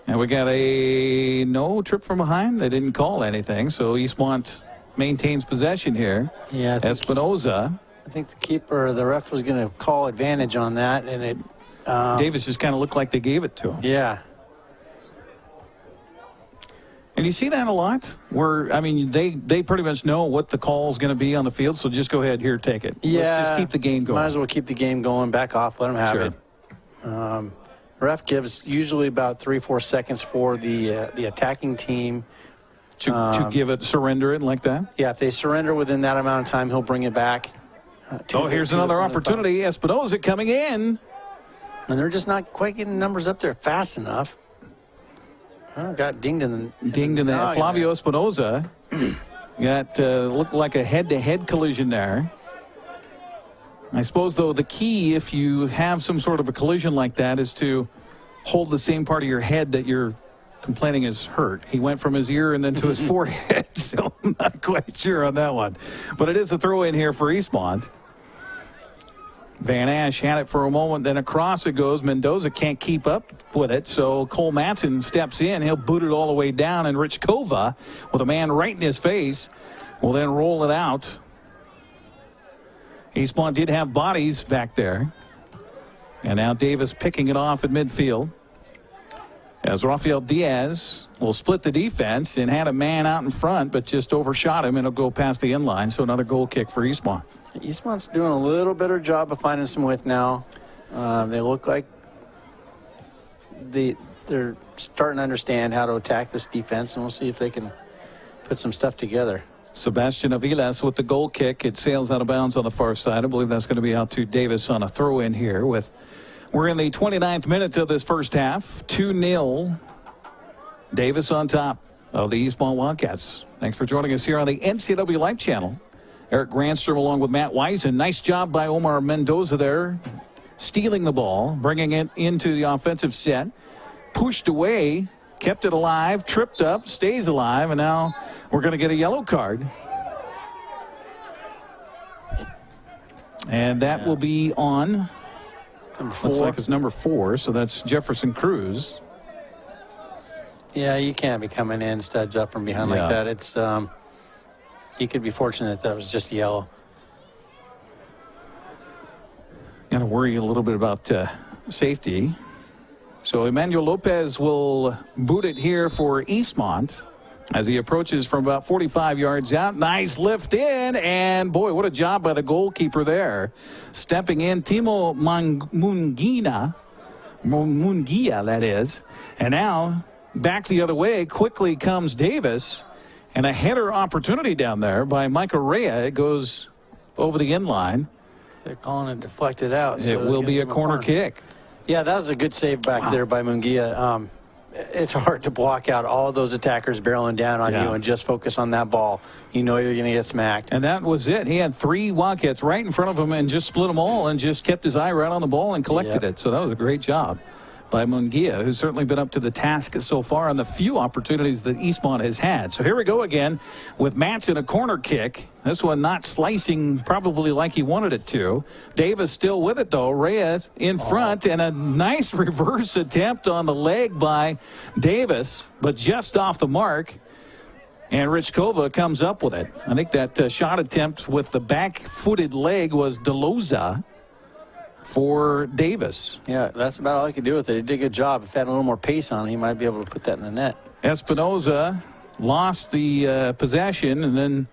And we got a no trip from behind. They didn't call anything, so Eastmont maintains possession here. Yeah, Espinoza. I think the keeper, the ref was going to call advantage on that, and it. Davis just kind of looked like they gave it to him. Yeah. And you see that a lot where, I mean, they pretty much know what the call is going to be on the field, so just go ahead here, take it. Yeah. Let's just keep the game going. Might as well keep the game going, back off, let them have it. Ref gives usually about 3-4 seconds for the attacking team to give it, surrender it like that. Yeah, if they surrender within that amount of time, he'll bring it back. Here's another opportunity. Espinoza coming in. And they're just not quite getting numbers up there fast enough. Oh, got dinged in the Flavio Espinoza got looked like a head-to-head collision there. I suppose, though, the key, if you have some sort of a collision like that, is to hold the same part of your head that you're complaining is hurt. He went from his ear and then to his forehead, so I'm not quite sure on that one. But it is a throw-in here for Eastmont. Van Ash had it for a moment, then across it goes. Mendoza can't keep up with it, so Cole Matson steps in. He'll boot it all the way down, and Rich Kova, with a man right in his face, will then roll it out. Eastmont did have bodies back there. And now Davis picking it off at midfield. As Rafael Diaz will split the defense and had a man out in front, but just overshot him, and it'll go past the inline. So another goal kick for Eastmont. Eastmont's doing a little better job of finding some width now. They look like they're starting to understand how to attack this defense, and we'll see if they can put some stuff together. Sebastian Aviles with the goal kick. It sails out of bounds on the far side. I believe that's going to be out to Davis on a throw-in here. We're in the 29th minute of this first half. 2-0. Davis on top of the Eastmont Wildcats. Thanks for joining us here on the NCW Live Channel. Eric Grandstrom along with Matt Wisen. Nice job by Omar Mendoza there, stealing the ball, bringing it into the offensive set. Pushed away, kept it alive, tripped up, stays alive, and now we're going to get a yellow card. And that will be on, looks like it's number 4, so that's Jefferson Cruz. Yeah, you can't be coming in studs up from behind like that. It's you could be fortunate that was just yellow. Got to worry a little bit about safety. So Emmanuel Lopez will boot it here for Eastmont as he approaches from about 45 yards out. Nice lift in, and boy, what a job by the goalkeeper there. Stepping in, Timo Mungia, that is. And now back the other way, quickly comes Davis, and a header opportunity down there by Micah Rea. It goes over the inline. They're calling it deflected out. So it will be a corner kick. Yeah, that was a good save back there by Mungia. It's hard to block out all of those attackers barreling down on you and just focus on that ball. You know you're going to get smacked. And that was it. He had 3 Wildcats right in front of him and just split them all and just kept his eye right on the ball and collected it. So that was a great job by Mungia, who's certainly been up to the task so far on the few opportunities that Eastmont has had. So here we go again with Matson, a corner kick. This one not slicing probably like he wanted it to. Davis still with it, though. Reyes in front, and a nice reverse attempt on the leg by Davis, but just off the mark. And Rich Kova comes up with it. I think that shot attempt with the back-footed leg was DeLoza for Davis. Yeah, that's about all he could do with it. He did a good job. If he had a little more pace on it, he might be able to put that in the net. Espinoza lost the possession and then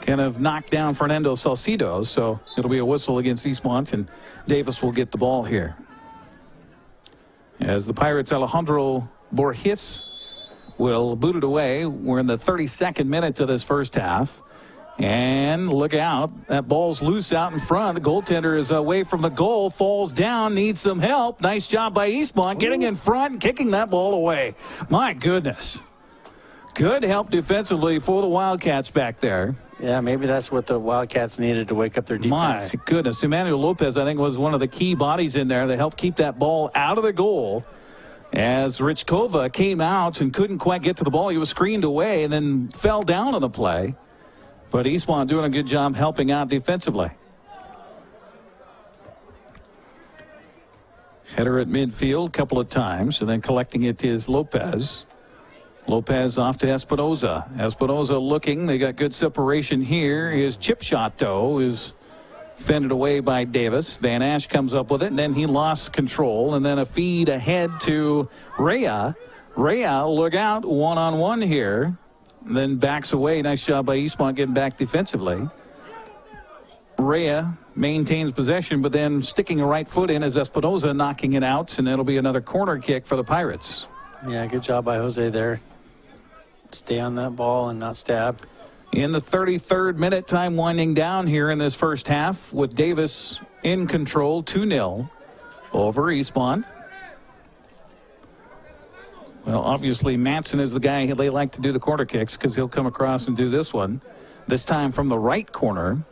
kind of knocked down Fernando Salcido. So it'll be a whistle against Eastmont, and Davis will get the ball here. As the Pirates' Alejandro Borges will boot it away. We're in the 32nd minute of this first half. And look out. That ball's loose out in front. The goaltender is away from the goal, falls down, needs some help. Nice job by Eastmont getting in front and kicking that ball away. My goodness. Good help defensively for the Wildcats back there. Yeah, maybe that's what the Wildcats needed to wake up their defense. My goodness. Emmanuel Lopez, I think, was one of the key bodies in there that helped keep that ball out of the goal. As Rich Kova came out and couldn't quite get to the ball. He was screened away and then fell down on the play. But Eastmont doing a good job helping out defensively. Header at midfield a couple of times, and then collecting it is Lopez. Lopez off to Espinoza. Espinoza looking. They got good separation here. His chip shot, though, is fended away by Davis. Van Ash comes up with it, and then he lost control. And then a feed ahead to Rea. Rea, look out, one-on-one here. And then backs away. Nice job by Eastmont getting back defensively. Rea maintains possession, but then sticking a right foot in as Espinoza knocking it out, and it'll be another corner kick for the Pirates. Yeah, good job by Jose there. Stay on that ball and not stab. In the 33rd minute, time winding down here in this first half with Davis in control, 2-0 over Eastmont. Well, obviously, Manson is the guy they like to do the corner kicks because he'll come across and do this one. This time from the right corner.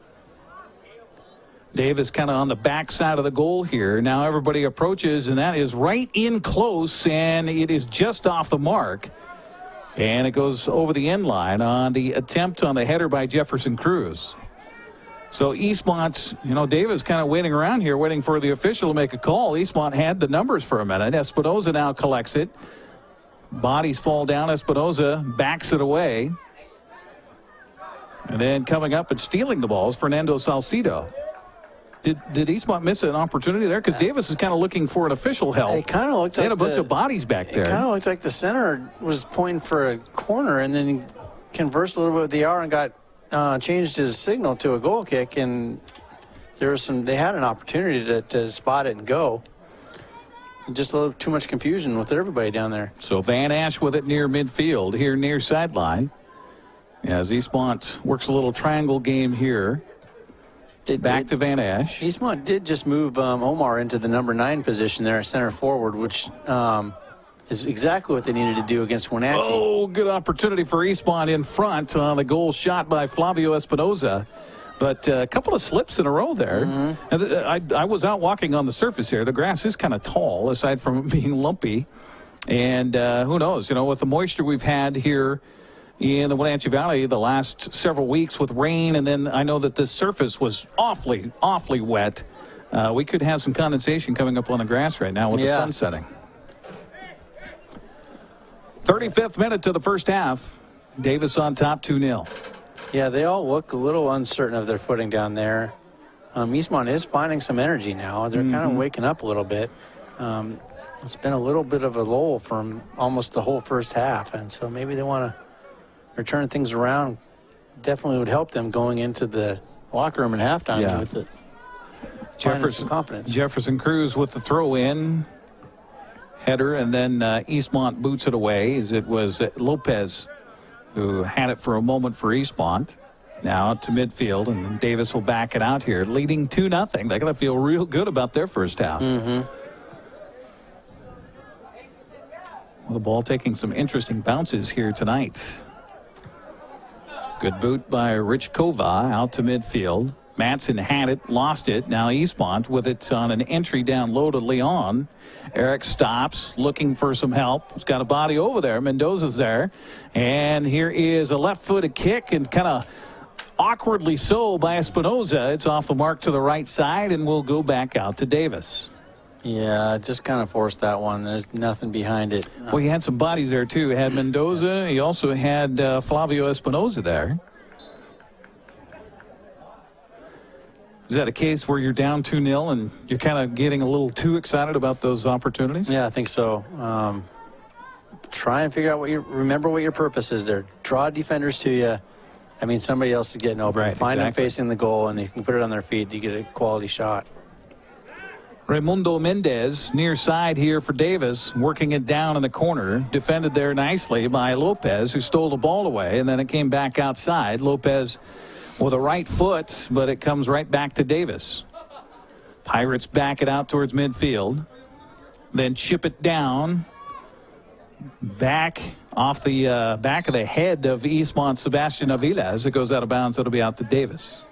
Davis kind of on the back side of the goal here. Now everybody approaches, and that is right in close, and it is just off the mark. And it goes over the end line on the attempt on the header by Jefferson Cruz. So Eastmont's, Davis kind of waiting around here, waiting for the official to make a call. Eastmont had the numbers for a minute. Espinoza now collects it. Bodies fall down. Espinoza backs it away. And then coming up and stealing the ball is Fernando Salcido. Did Eastmont miss an opportunity there? Because Davis is kind of looking for an official help. It kind of looked they like had a bunch of bodies back there. It kind of looked like the center was pointing for a corner, and then he conversed a little bit with the R and got changed his signal to a goal kick. And there was they had an opportunity to spot it and go. Just a little too much confusion with everybody down there. So Van Ash with it near midfield, here near sideline. As Eastmont works a little triangle game here. Back to Van Ash. Eastmont did just move Omar into the number 9 position there at center forward, which is exactly what they needed to do against Wenatchee. Oh, good opportunity for Eastmont in front on the goal shot by Flavio Espinoza. But a couple of slips in a row there. Mm-hmm. I was out walking on the surface here. The grass is kind of tall, aside from it being lumpy. And who knows, with the moisture we've had here in the Wenatchee Valley the last several weeks with rain, and then I know that this surface was awfully wet. We could have some condensation coming up on the grass right now with the sun setting. 35th minute to the first half. Davis on top, 2-0. Yeah, they all look a little uncertain of their footing down there. Eastmont is finding some energy now. They're kind of waking up a little bit. It's been a little bit of a lull from almost the whole first half, and so maybe they want to turn things around. Definitely would help them going into the locker room at halftime with it. Jefferson Cruz with the throw in header, and then Eastmont boots it away as it was Lopez who had it for a moment for Eastmont. Now to midfield, and Davis will back it out here, leading 2-0. They're going to feel real good about their first half. Well, the ball taking some interesting bounces here tonight. Good boot by Rich Kova out to midfield. Madsen had it, lost it. Now Eastmont with it on an entry down low to Leon. Eric stops, looking for some help. He's got a body over there. Mendoza's there. And here is a left-footed kick, and kind of awkwardly so by Espinoza. It's off the mark to the right side, and we'll go back out to Davis. Yeah, just kind of forced that one. There's nothing behind it. Well, he had some bodies there, too. He had Mendoza. He also had Flavio Espinoza there. Is that a case where you're down 2-0 and you're kind of getting a little too excited about those opportunities? Yeah, I think so. Try and figure out remember what your purpose is there. Draw defenders to you. I mean, somebody else is getting open. Find them facing the goal, and you can put it on their feet. You get a quality shot. Raimundo Mendez near side here for Davis, working it down in the corner. Defended there nicely by Lopez, who stole the ball away, and then it came back outside. Lopez with a right foot, but it comes right back to Davis. Pirates back it out towards midfield, then chip it down, back off the back of the head of Eastmont Sebastian Avila. As it goes out of bounds, it'll be out to Davis.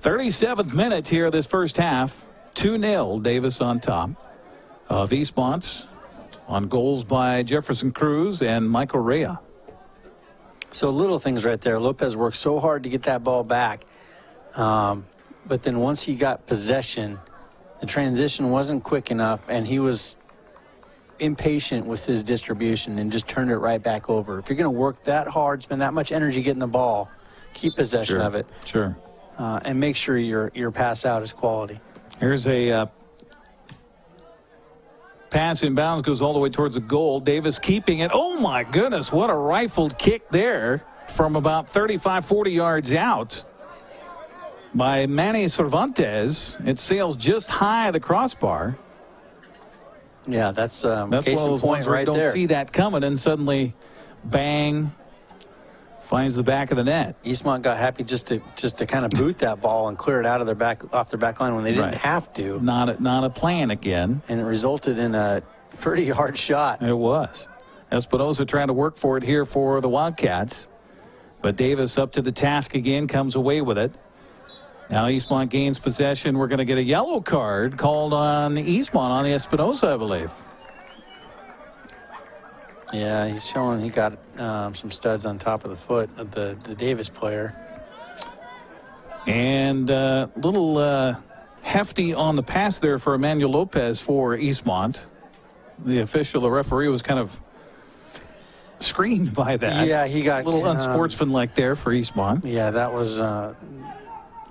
37th minute here of this first half. 2-0, Davis on top of Eastmont on goals by Jefferson Cruz and Michael Rea. So little things right there. Lopez worked so hard to get that ball back. But then once he got possession, the transition wasn't quick enough, and he was impatient with his distribution and just turned it right back over. If you're going to work that hard, spend that much energy getting the ball, keep possession of it. Sure. And make sure your pass out is quality. Here's a pass in bounds, goes all the way towards the goal. Davis keeping it. Oh, my goodness, what a rifled kick there from about 35, 40 yards out by Manny Cervantes. It sails just high of the crossbar. Yeah, that's one of those ones where you don't see that coming, and suddenly, bang, finds the back of the net. Eastmont got happy just to kind of boot that ball and clear it out of off their back line when they didn't have to. Not a plan again. And it resulted in a pretty hard shot. It was. Espinosa trying to work for it here for the Wildcats. But Davis up to the task again, comes away with it. Now Eastmont gains possession. We're going to get a yellow card called on Eastmont, on Espinosa, I believe. Yeah, he's showing he got some studs on top of the foot of the Davis player. And a little hefty on the pass there for Emmanuel Lopez for Eastmont. The referee was kind of screened by that. Yeah, he got a little unsportsmanlike there for Eastmont. Yeah, that was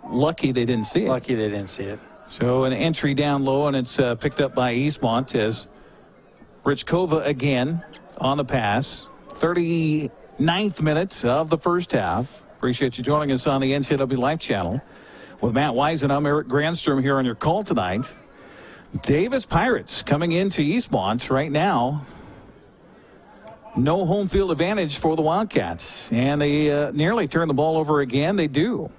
lucky they didn't see it. Lucky they didn't see it. So an entry down low, and it's picked up by Eastmont as Rich Kova again on the pass. 39th minute of the first half. Appreciate you joining us on the NCAA Live channel. With Matt Wise and I'm Eric Grandstrom here on your call tonight. Davis Pirates coming into Eastmont right now. No home field advantage for the Wildcats. And they nearly turn the ball over again. They do.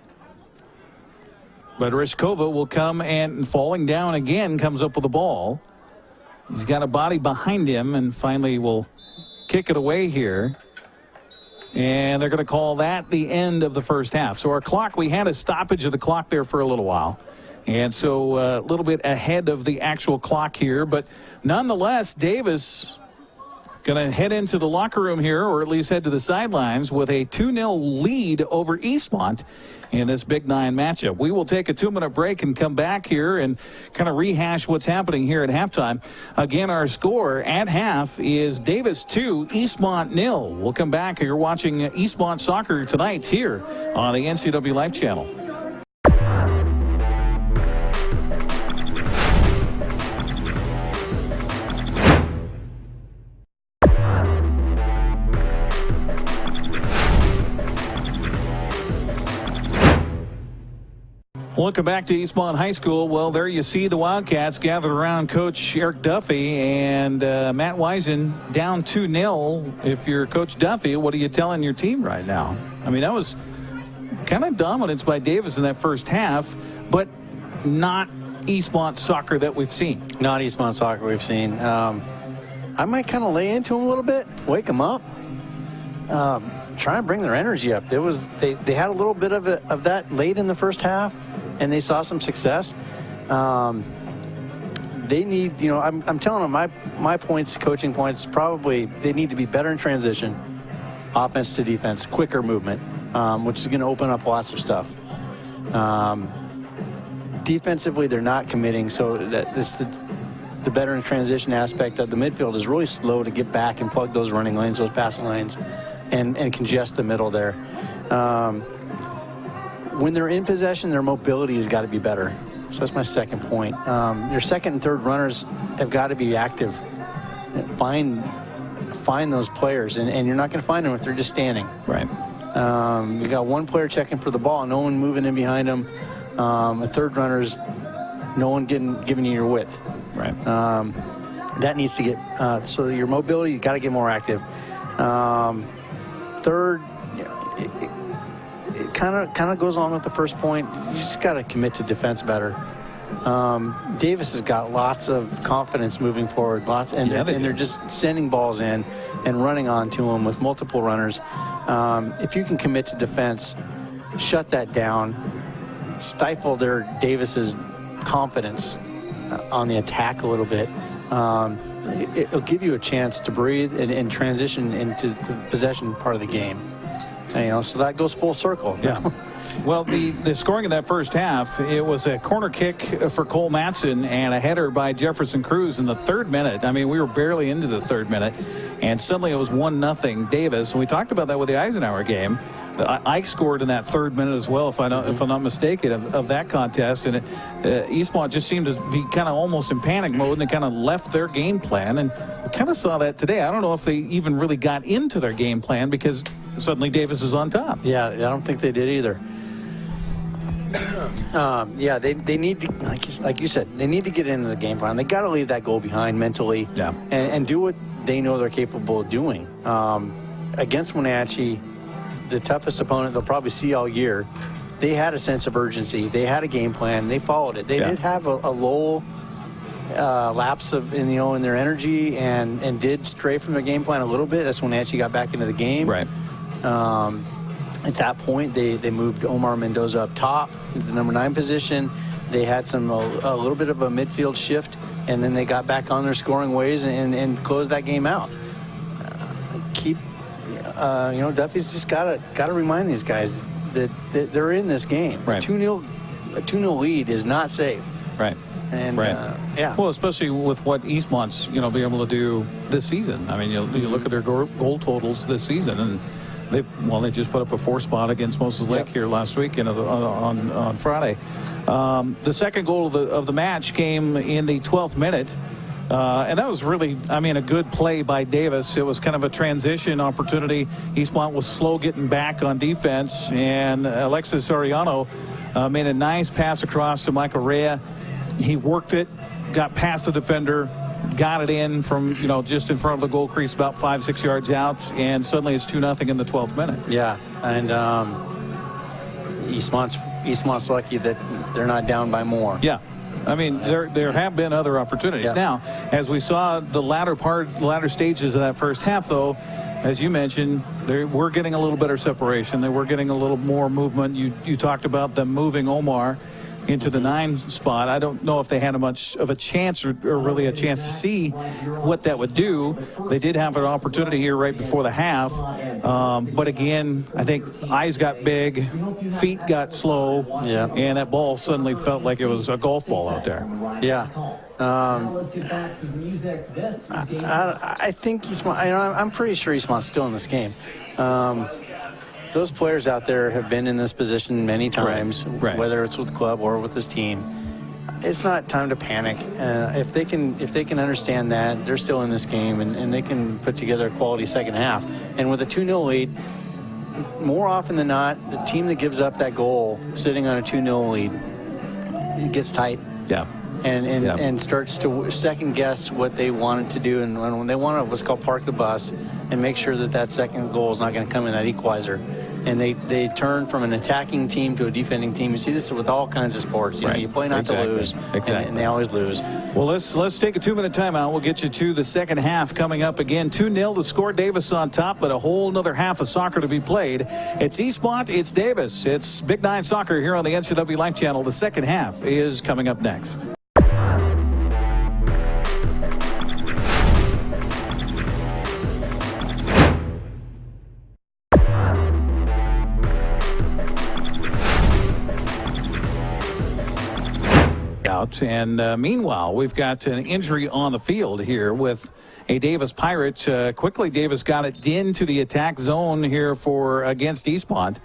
But Rishkova will come, and falling down again comes up with the ball. He's got a body behind him and finally will kick it away here. And they're going to call that the end of the first half. So our clock, we had a stoppage of the clock there for a little while. And so a little bit ahead of the actual clock here. But nonetheless, Davis going to head into the locker room here, or at least head to the sidelines, with a 2-0 lead over Eastmont in this Big Nine matchup. We will take a 2-minute break and come back here and kind of rehash what's happening here at halftime. Again, our score at half is Davis 2, Eastmont 0. We'll come back. You're watching Eastmont Soccer tonight here on the NCAA Live channel. Welcome back to Eastmont High School. Well, there you see the Wildcats gathered around Coach Eric Duffy and Matt Wisen down 2-0. If you're Coach Duffy, what are you telling your team right now? I mean, that was kind of dominance by Davis in that first half, but not Eastmont soccer that we've seen. Not Eastmont soccer we've seen. I might kind of lay into them a little bit, wake them up. Try and bring their energy up. They had a little bit of that late in the first half, and they saw some success. They need, I'm telling them my points, coaching points, probably they need to be better in transition, offense to defense, quicker movement, which is going to open up lots of stuff. Defensively, they're not committing, so that's the better in transition aspect of the midfield is really slow to get back and plug those running lanes, those passing lanes, and congest the middle there. When they're in possession, their mobility has got to be better. So that's my second point. Your second and third runners have got to be active. Find those players, and you're not going to find them if they're just standing. Right. You got one player checking for the ball, no one moving in behind them. A third runner's no one giving you your width. Right. That needs to get so your mobility, you got to get more active. Third, it kind of goes along with the first point. You just got to commit to defense better. Davis has got lots of confidence moving forward, and they're just sending balls in and running onto them with multiple runners. If you can commit to defense, shut that down, stifle Davis's confidence on the attack a little bit. It'll give you a chance to breathe and transition into the possession part of the game. So that goes full circle. Yeah. Well, the scoring in that first half, it was a corner kick for Cole Matson and a header by Jefferson Cruz in the 3rd minute. I mean, we were barely into the 3rd minute, and suddenly it was 1-0 Davis. And we talked about that with the Eisenhower game. Ike scored in that 3rd minute as well, if I'm not mistaken, of that contest. And Eastmont just seemed to be kind of almost in panic mode, and they kind of left their game plan. And we kind of saw that today. I don't know if they even really got into their game plan because suddenly Davis is on top. Yeah, I don't think they did either. They need to, like you said, they need to get into the game plan. They got to leave that goal behind mentally, and do what they know they're capable of doing. Against Wenatchee, the toughest opponent they'll probably see all year, they had a sense of urgency. They had a game plan. They followed it. They did have a low lapse in their energy and did stray from their game plan a little bit. That's when Wenatchee got back into the game. Right. At that point, they moved Omar Mendoza up top to the number 9 position. They had a little bit of a midfield shift, and then they got back on their scoring ways and closed that game out. Duffy's just got to remind these guys that they're in this game. Right. A 2-0 lead is not safe. Right. And well, especially with what Eastmont's be able to do this season. I mean, you look at their goal totals this season, and they just put up a 4 spot against Moses Lake here last week on Friday. The second goal of the match came in the 12th minute. And that was really, a good play by Davis. It was kind of a transition opportunity. Eastmont was slow getting back on defense, and Alexis Ariano made a nice pass across to Michael Rea. He worked it, got past the defender, got it in from, just in front of the goal crease about 5-6 yards out, and suddenly it's 2-0 in the 12th minute. Yeah, and Eastmont's lucky that they're not down by more. Yeah. There have been other opportunities. Yeah. Now, as we saw the latter stages of that first half, though, as you mentioned, they were getting a little better separation. They were getting a little more movement. You talked about them moving Omar into the 9 spot. I don't know if they had much of a chance or really a chance to see what that would do. They did have an opportunity here right before the half. But again, I think eyes got big, feet got slow, and that ball suddenly felt like it was a golf ball out there. Yeah. I think Eastmont, I'm pretty sure Eastmont's still in this game. Those players out there have been in this position many times, whether it's with the club or with this team. It's not time to panic. If they can understand that, they're still in this game, and they can put together a quality second half. And with a 2-0 lead, more often than not, the team that gives up that goal sitting on a 2-0 lead, it gets tight. Yeah. And starts to second guess what they wanted to do, and when they want to what's called park the bus and make sure that second goal is not going to come in that equalizer, and they turn from an attacking team to a defending team. You see this with all kinds of sports. You play not to lose, and they always lose. Well, let's take a 2-minute timeout. We'll get you to the second half coming up again. 2-0 to score. Davis on top, but a whole another half of soccer to be played. It's Eastmont, it's Davis, it's Big 9 Soccer here on the NCW Life Channel. The second half is coming up next. And meanwhile, we've got an injury on the field here with a Davis Pirate. Quickly, Davis got it into the attack zone here against Eastmont.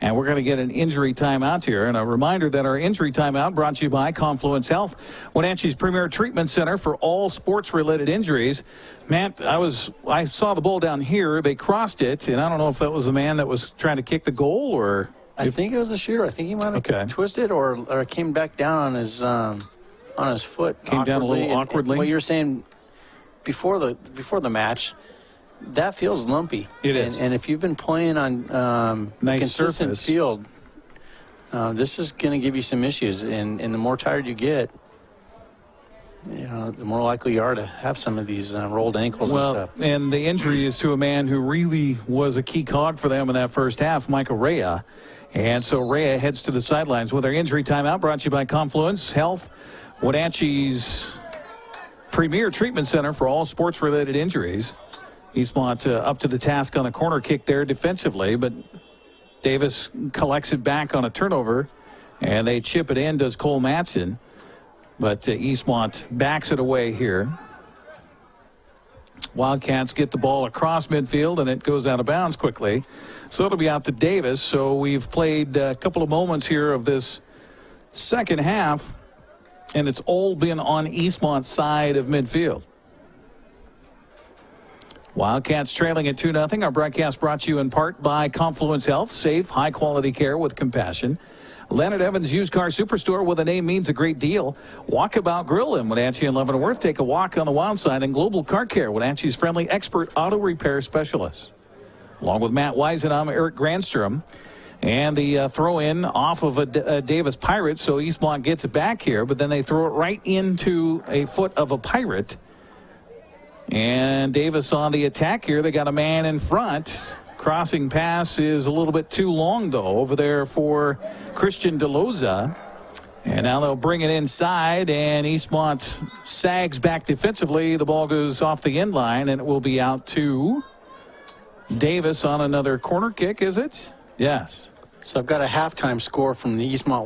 And we're going to get an injury timeout here. And a reminder that our injury timeout brought to you by Confluence Health, Wenatchee's premier treatment center for all sports-related injuries. Matt, I saw the ball down here. They crossed it, and I don't know if that was the man that was trying to kick the goal or... I think it was the shooter. I think he might have twisted or came back down on his foot. Came down a little awkwardly. What you're saying before the match, that feels lumpy. It is. And if you've been playing on Nice consistent surface. field, this is going to give you some issues. And the more tired you get, the more likely you are to have some of these rolled ankles and stuff. And the injury is to a man who really was a key cog for them in that first half, Michael Rea. And so Rea heads to the sidelines with our injury timeout, brought to you by Confluence Health, Wenatchee's premier treatment center for all sports-related injuries. Eastmont up to the task on a corner kick there defensively, but Davis collects it back on a turnover, and they chip it in, does Cole Matson. But Eastmont backs it away here. Wildcats get the ball across midfield, and it goes out of bounds quickly. So it'll be out to Davis. So we've played a couple of moments here of this second half, and it's all been on Eastmont's side of midfield. Wildcats trailing at 2-0. Our broadcast brought to you in part by Confluence Health. Safe, high-quality care with compassion. Leonard Evans Used Car Superstore, with a name means a great deal. Walkabout Grill in Wenatchee and Leavenworth. Take a walk on the wild side. And Global Car Care, Wenatchee's friendly expert auto repair specialist. Along with Matt Wisen, I'm Eric Granstrom. And the throw-in off of a Davis Pirate, so Eastmont gets it back here, but then they throw it right into a foot of a Pirate. And Davis on the attack here. They got a man in front. Crossing pass is a little bit too long, though, over there for Christian DeLoza. And now they'll bring it inside, and Eastmont sags back defensively. The ball goes off the end line, and it will be out to Davis on another corner kick, is it? Yes. So I've got a halftime score from the Eastmont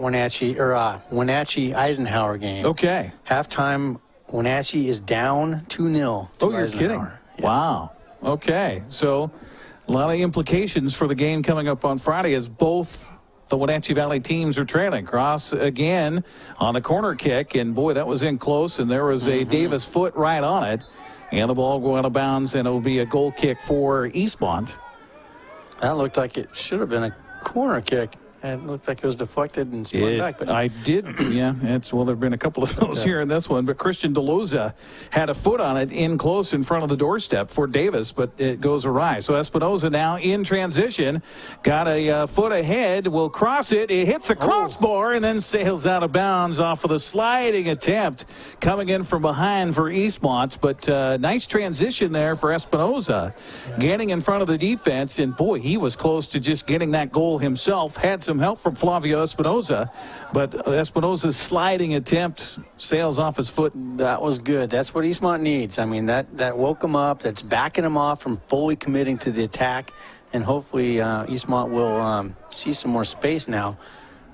Wenatchee Eisenhower game. Okay. Halftime, Wenatchee is down 2-0. Oh, you're kidding. Yes. Wow. Okay. So a lot of implications for the game coming up on Friday as both the Wenatchee Valley teams are trailing. Cross again on the corner kick, and boy, that was in close, and there was a Davis foot right on it, and the ball go out of bounds, and it will be a goal kick for Eastmont. That looked like it should have been a corner kick. It looked like it was deflected and spun back. But I did, yeah. There have been a couple of those here in this one. But Christian DeLoza had a foot on it in close in front of the doorstep for Davis, but it goes awry. So Espinoza now in transition. Got a foot ahead. Will cross it. It hits the crossbar and then sails out of bounds off of the sliding attempt coming in from behind for Eastmont. But nice transition there for Espinoza. Getting in front of the defense. And, boy, he was close to just getting that goal himself. Had some help from Flavio Espinoza, but Espinoza's sliding attempt sails off his foot. that was good. That's what Eastmont needs. I mean, that woke him up. That's backing him off from fully committing to the attack, and hopefully Eastmont will see some more space now.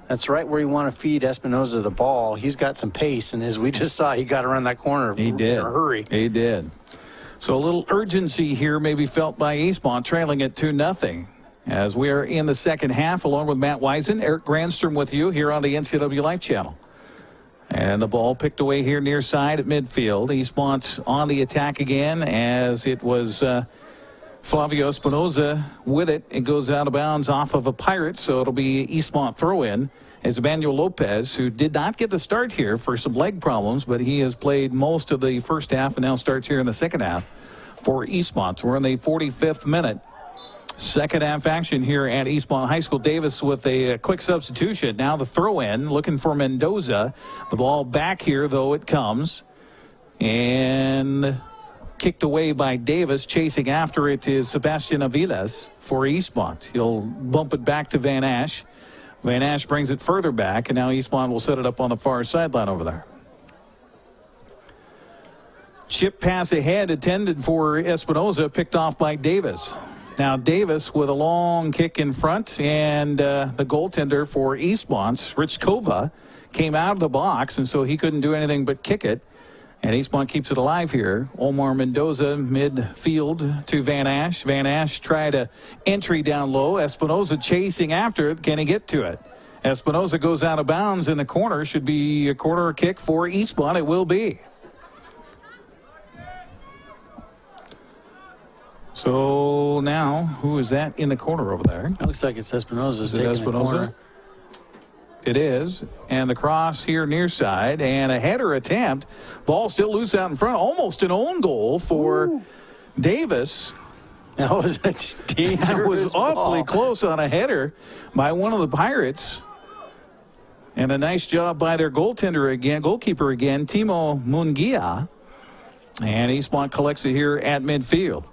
That's right where you want to feed Espinoza the ball. He's got some pace, and as we just saw, he got around that corner in a hurry. He did. So a little urgency here maybe felt by Eastmont, trailing at 2-0. As we are in the second half, along with Matt Wisen, Eric Granstrom with you here on the NCW Life Channel. And the ball picked away here near side at midfield. Eastmont on the attack again, as it was Flavio Espinoza with it. It goes out of bounds off of a Pirate, so it'll be Eastmont throw-in. As Emmanuel Lopez, who did not get the start here for some leg problems, but he has played most of the first half and now starts here in the second half for Eastmont. We're in the 45th minute. Second half action here at Eastmont High School. Davis with a quick substitution. Now the throw in, looking for Mendoza. The ball back here, though it comes. And kicked away by Davis. Chasing after it is Sebastian Aviles for Eastmont. He'll bump it back to Van Ash. Van Ash brings it further back, and now Eastmont will set it up on the far sideline over there. Chip pass ahead intended for Espinoza, picked off by Davis. Now Davis with a long kick in front, and the goaltender for Eastmont, Rich Kova, came out of the box, and so he couldn't do anything but kick it. And Eastmont keeps it alive here. Omar Mendoza midfield to Van Ash. Van Ash tried a entry down low. Espinoza chasing after it. Can he get to it? Espinoza goes out of bounds in the corner. Should be a corner kick for Eastmont. It will be. So now, who is that in the corner over there? It looks like it's Espinoza's Is it taking the corner. Espinoza? It is. And the cross here near side. And a header attempt. Ball still loose out in front. Almost an own goal for Davis. That was a dangerous That was awfully ball. close on a header by one of the Pirates. And a nice job by their goalkeeper again, Timo Mungia. And Eastmont collects it here at midfield.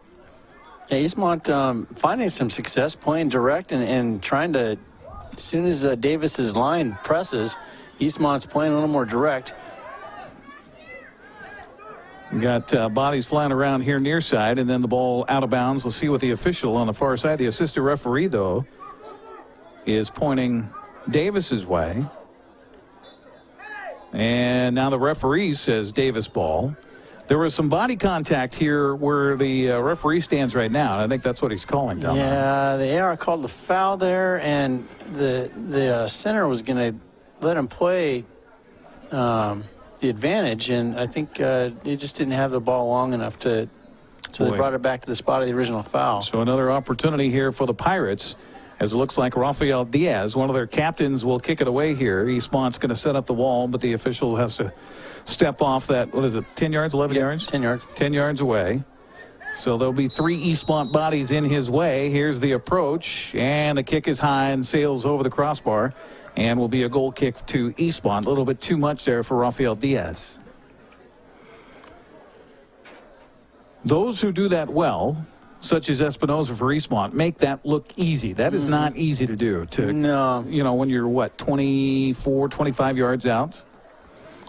Yeah, Eastmont finding some success playing direct and trying to, as soon as Davis's line presses, Eastmont's playing a little more direct. We got bodies flying around here near side, and then the ball out of bounds. We'll see what the official on the far side, the assistant referee, though, is pointing Davis's way. And now the referee says Davis ball. There was some body contact here where the referee stands right now, and I think that's what he's calling down there. Yeah, the AR called the foul there, and the center was going to let him play the advantage, and I think he just didn't have the ball long enough so they brought it back to the spot of the original foul. So another opportunity here for the Pirates, as it looks like Rafael Diaz, one of their captains, will kick it away here. Eastmont's going to set up the wall, but the official has to step off that, 10 yards, 11 yards? 10 yards. 10 yards away. So there'll be 3 Eastmont bodies in his way. Here's the approach, and the kick is high and sails over the crossbar. And will be a goal kick to Eastmont. A little bit too much there for Rafael Diaz. Those who do that well, such as Espinoza for Eastmont, make that look easy. That is not easy to do. No. When you're, 24, 25 yards out?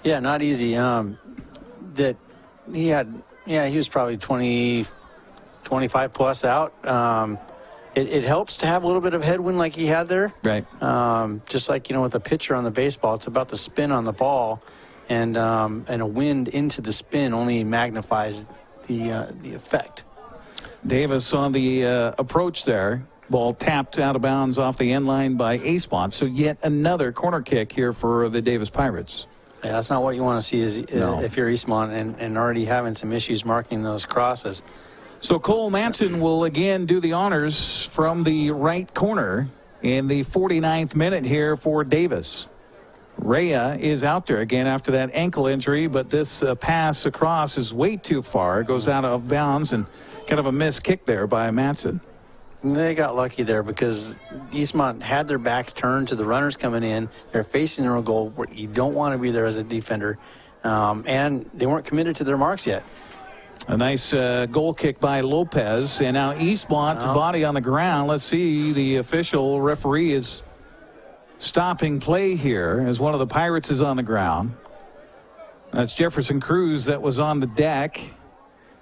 Yeah, not easy. That he was probably 20, 25 plus out. It helps to have a little bit of headwind like he had there. Right. Just like, with a pitcher on the baseball, it's about the spin on the ball, and a wind into the spin only magnifies the effect. Davis on the approach there. Ball tapped out of bounds off the end line by Eastmont. So yet another corner kick here for the Davis Pirates. Yeah, that's not what you want to see if you're Eastmont and already having some issues marking those crosses. So Cole Manson will again do the honors from the right corner in the 49th minute here for Davis. Rhea is out there again after that ankle injury, but this pass across is way too far. It goes out of bounds, and kind of a missed kick there by Manson. They got lucky there because Eastmont had their backs turned to the runners coming in. They're facing their own goal where you don't want to be there as a defender, and they weren't committed to their marks yet. A nice goal kick by Lopez, and now Eastmont body on the ground. Let's see, the official referee is stopping play here as one of the Pirates is on the ground. That's Jefferson Cruz that was on the deck,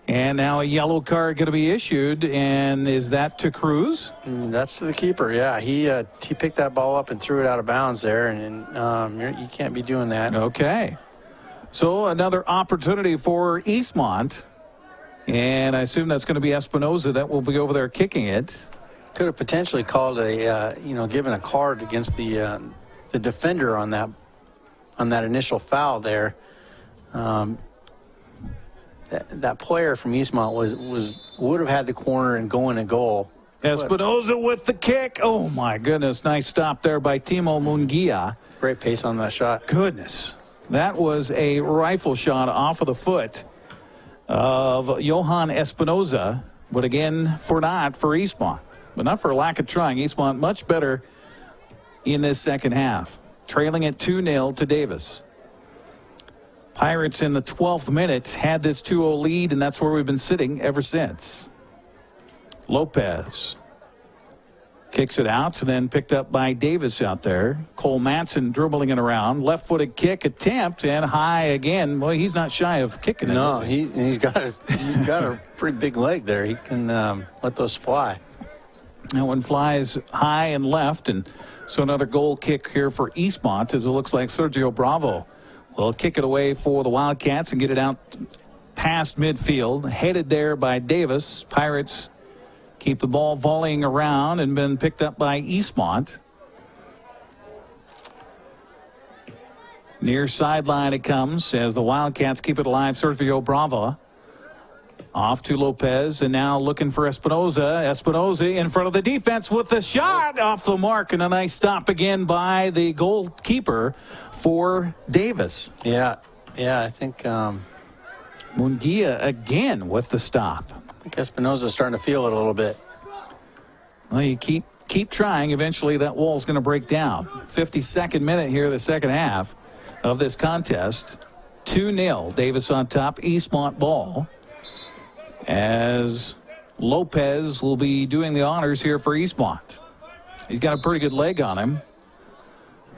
and now a yellow card going to be issued, and is that to Cruz? That's to the keeper, yeah. He picked that ball up and threw it out of bounds there, and you can't be doing that. Okay. So another opportunity for Eastmont. And I assume that's going to be Espinoza that will be over there kicking it. Could have potentially called given a card against the defender on that initial foul there. That player from Eastmont would have had the corner and going to goal. Espinoza with the kick. Oh my goodness! Nice stop there by Timo Mungia. Great pace on that shot. Goodness, that was a rifle shot off of the foot of Johan Espinoza, but again, for Eastmont, but not for lack of trying. Eastmont much better in this second half, trailing it 2-0 to Davis. Pirates in the 12th minute had this 2-0 lead, and that's where we've been sitting ever since. Lopez kicks it out, and then picked up by Davis out there. Cole Manson dribbling it around. Left-footed kick attempt, and high again. Well, he's not shy of kicking it. No, he's got a pretty big leg there. He can let those fly. That one flies high and left, and so another goal kick here for Eastmont, as it looks like Sergio Bravo will kick it away for the Wildcats and get it out past midfield. Headed there by Davis. Pirates keep the ball volleying around and been picked up by Eastmont. Near sideline it comes as the Wildcats keep it alive. Sergio Bravo off to Lopez, and now looking for Espinoza. Espinoza in front of the defense with the shot off the mark, and a nice stop again by the goalkeeper for Davis. Yeah, I think Mungia again with the stop. I guess Espinosa's starting to feel it a little bit. Well, you keep trying. Eventually, that wall's going to break down. 52nd minute here, the second half of this contest. 2-0. Davis on top. Eastmont ball. As Lopez will be doing the honors here for Eastmont. He's got a pretty good leg on him.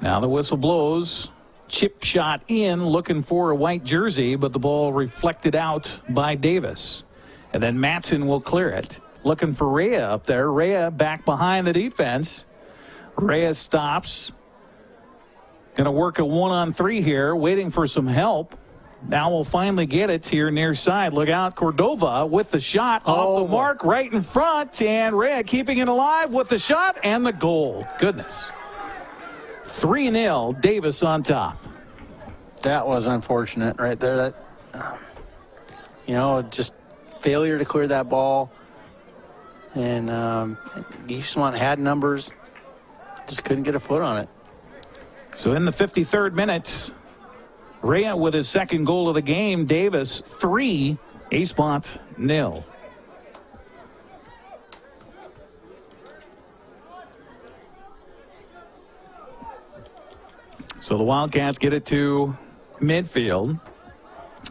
Now the whistle blows. Chip shot in, looking for a white jersey, but the ball reflected out by Davis. And then Matson will clear it. Looking for Rhea up there. Rhea back behind the defense. Rhea stops. Going to work a 1-on-3 here, waiting for some help. Now we'll finally get it here near side. Look out, Cordova with the shot off the mark right in front. And Rhea keeping it alive with the shot and the goal. Goodness. 3-0, Davis on top. That was unfortunate right there. That, just failure to clear that ball. And Eastmont had numbers, just couldn't get a foot on it. So in the 53rd minute, Rhea with his second goal of the game. Davis 3, Eastmont 0. So the Wildcats get it to midfield.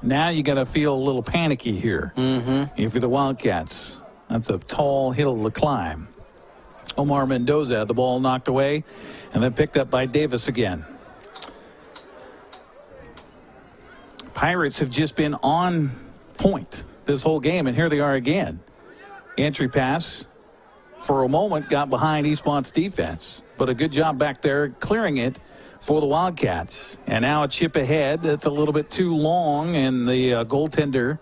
Now you got to feel a little panicky here. If you're the Wildcats. That's a tall hill to climb. Omar Mendoza had the ball knocked away and then picked up by Davis again. Pirates have just been on point this whole game, and here they are again. Entry pass for a moment got behind Eastmont's defense, but a good job back there clearing it for the Wildcats. And now a chip ahead that's a little bit too long, and the goaltender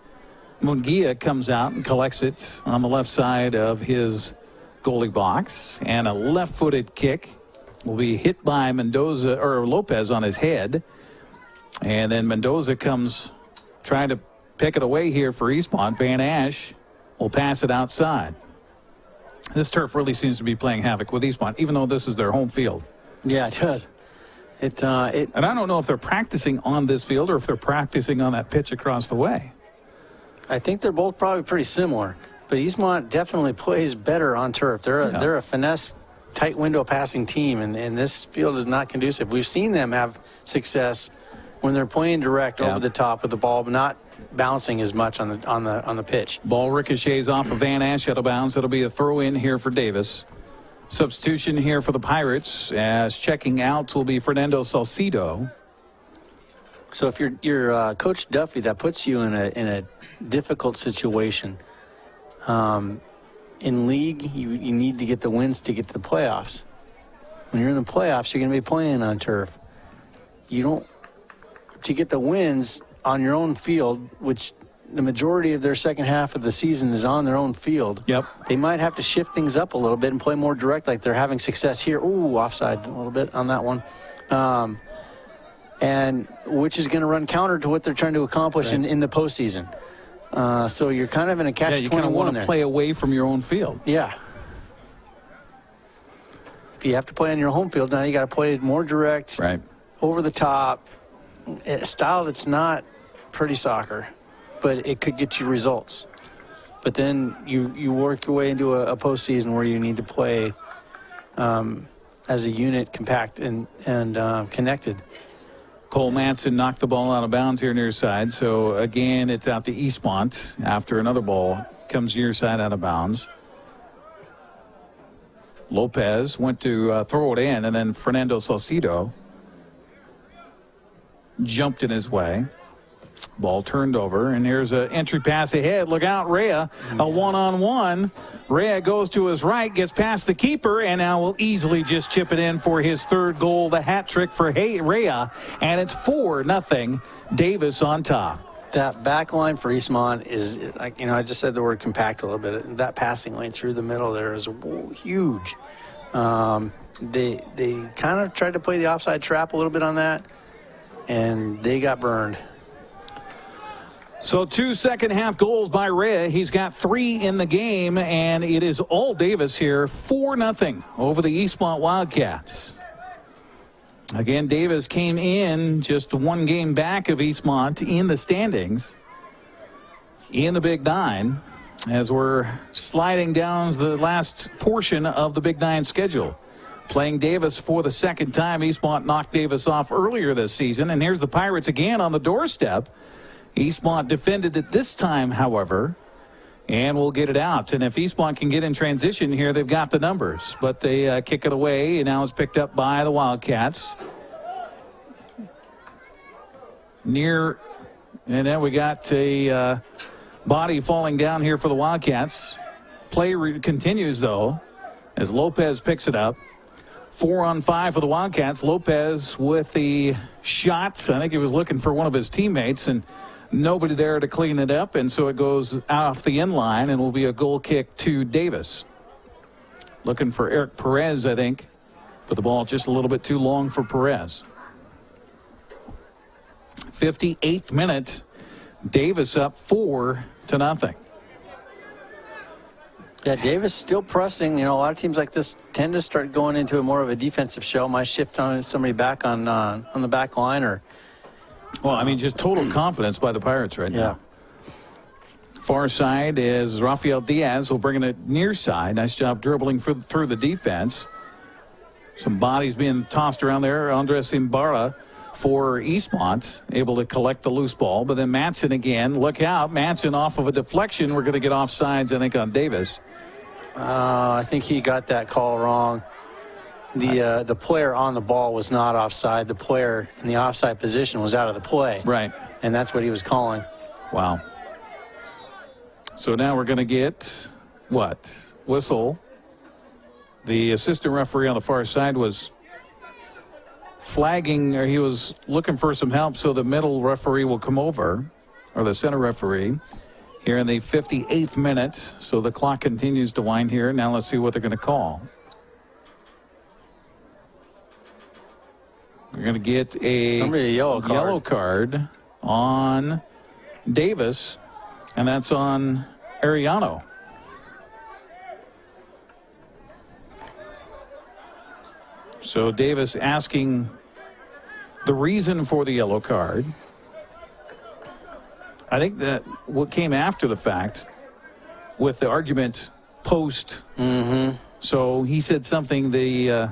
Munguia comes out and collects it on the left side of his goalie box. And a left-footed kick will be hit by Mendoza or Lopez on his head. And then Mendoza comes trying to pick it away here for Eastmont. Van Ash will pass it outside. This turf really seems to be playing havoc with Eastmont, even though this is their home field. Yeah, it does. And I don't know if they're practicing on this field or if they're practicing on that pitch across the way. I think they're both probably pretty similar, but Eastmont definitely plays better on turf. They're a finesse, tight window passing team, and this field is not conducive. We've seen them have success when they're playing direct over the top with the ball, but not bouncing as much on the pitch. Ball ricochets off of Van Ash out of bounds. It'll be a throw in here for Davis. Substitution here for the Pirates, as checking out will be Fernando Salcido. So if you're Coach Duffy, that puts you in a difficult situation. In league, you need to get the wins to get to the playoffs. When you're in the playoffs, you're going to be playing on turf. To get the wins on your own field, which the majority of their second half of the season is on their own field. Yep. They might have to shift things up a little bit and play more direct, like they're having success here. Ooh, offside a little bit on that one. And which is going to run counter to what they're trying to accomplish in the postseason. So you're kind of in a catch-21 there. You kind of want to play away from your own field. Yeah. If you have to play on your home field, now you got to play more direct, right, over the top, a style that's not pretty soccer, but it could get you results. But then you work your way into a postseason where you need to play as a unit, compact and connected. Cole Manson knocked the ball out of bounds here near side. So again, it's out to Eastmont after another ball comes near side out of bounds. Lopez went to throw it in, and then Fernando Salcido jumped in his way. Ball turned over, and here's an entry pass ahead. Look out, Rhea, a one-on-one. Rhea goes to his right, gets past the keeper, and now will easily just chip it in for his third goal, the hat trick for Rhea, and it's 4-0. Davis on top. That back line for Eastmont is, like, I just said the word compact a little bit. That passing lane through the middle there is huge. They kind of tried to play the offside trap a little bit on that, and they got burned. So 2 second-half goals by Rhea. He's got 3 in the game, and it is all Davis here, 4-0 over the Eastmont Wildcats. Again, Davis came in just 1 game back of Eastmont in the standings in the Big Nine. as we're sliding down the last portion of the Big Nine schedule. Playing Davis for the second time. Eastmont knocked Davis off earlier this season, and here's the Pirates again on the doorstep. Eastmont defended it this time, however, and will get it out. And if Eastmont can get in transition here, they've got the numbers. But they kick it away, and now it's picked up by the Wildcats. And then we got a body falling down here for the Wildcats. Play continues, though, as Lopez picks it up. 4-on-5 for the Wildcats. Lopez with the shots. I think he was looking for one of his teammates, and nobody there to clean it up, and so it goes off the end line and will be a goal kick to Davis. Looking for Eric Perez, I think, but the ball just a little bit too long for Perez. 58th minute, Davis up 4-0. Yeah, Davis still pressing. You know, a lot of teams like this tend to start going into more of a defensive shell. Might shift on somebody back on the back line, or. Well, I mean, just total confidence by the Pirates right now. Far side is Rafael Diaz. Will bring it near side. Nice job dribbling through the defense. Some bodies being tossed around there. Andres Ibarra for Eastmont, able to collect the loose ball. But then Matson again. Look out. Matson off of a deflection. We're going to get offsides, I think, on Davis. I think he got that call wrong. The player on the ball was not offside. The player in the offside position was out of the play. Right. And that's what he was calling. Wow. So now we're going to get what? Whistle. The assistant referee on the far side was flagging, or he was looking for some help, so the middle referee will come over, or the center referee, here in the 58th minute. So the clock continues to wind here. Now let's see what they're going to call. We're going to get a yellow card on Davis, and that's on Ariano. So Davis asking the reason for the yellow card. I think that what came after the fact with the argument post. So he said something the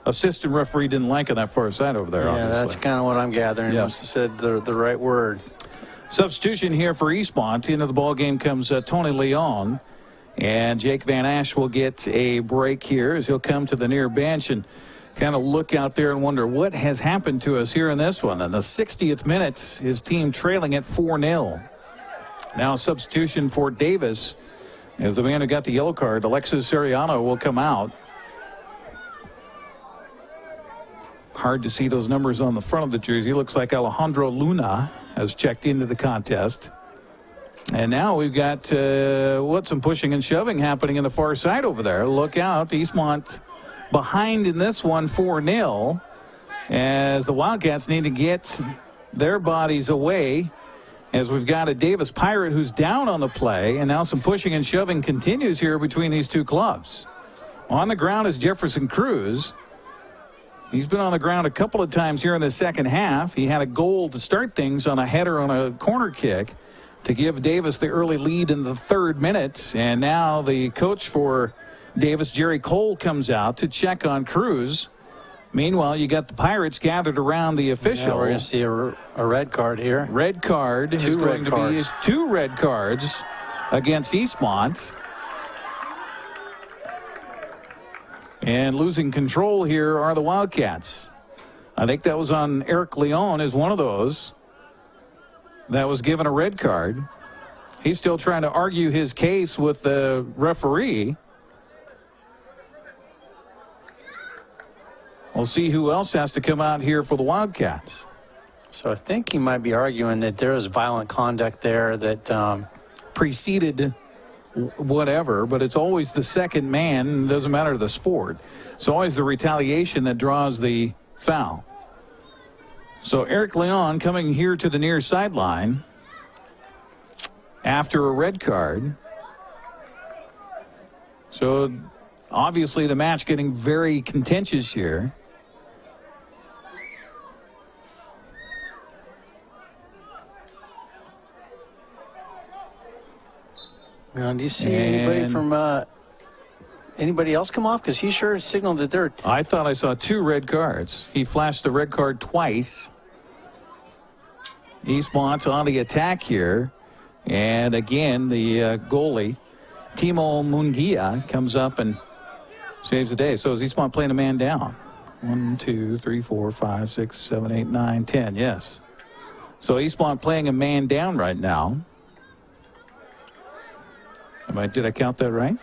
assistant referee didn't like on that far side over there. Yeah, obviously. that's kind of what I'm gathering. He must have said the right word. Substitution here for Eastmont. Into the ball game comes Tony Leon, and Jake Van Ash will get a break here as he'll come to the near bench and kind of look out there and wonder what has happened to us here in this one. In the 60th minute, his team trailing at 4-0. Now a substitution for Davis as the man who got the yellow card, Alexis Ariano, will come out. Hard to see those numbers on the front of the jersey. Looks like Alejandro Luna has checked into the contest. And now we've got some pushing and shoving happening in the far side over there. Look out. Eastmont behind in this one 4-0 as the Wildcats need to get their bodies away as we've got a Davis Pirate who's down on the play, and now some pushing and shoving continues here between these two clubs. On the ground is Jefferson Cruz. He's been on the ground a couple of times here in the second half. He had a goal to start things on a header on a corner kick to give Davis the early lead in the 3rd minute. And now the coach for Davis, Jerry Cole, comes out to check on Cruz. Meanwhile, you got the Pirates gathered around the official. Yeah, we're going to see a red card here. Red card is going to be 2 red cards against Eastmont. And losing control here are the Wildcats. I think that was on Eric Leon as one of those that was given a red card. He's still trying to argue his case with the referee. We'll see who else has to come out here for the Wildcats. So I think he might be arguing that there was violent conduct there that preceded whatever, but it's always the second man. It doesn't matter the sport. It's always the retaliation that draws the foul. So Eric Leon coming here to the near sideline after a red card. So obviously the match getting very contentious here. Do you see anybody from anybody else come off? Because he sure signaled that they're. I thought I saw 2 red cards. He flashed the red card twice. Eastmont on the attack here. And again, the goalie, Timo Mungia, comes up and saves the day. So is Eastmont playing a man down? 1, 2, 3, 4, 5, 6, 7, 8, 9, 10. Yes. So Eastmont playing a man down right now. Did I count that right?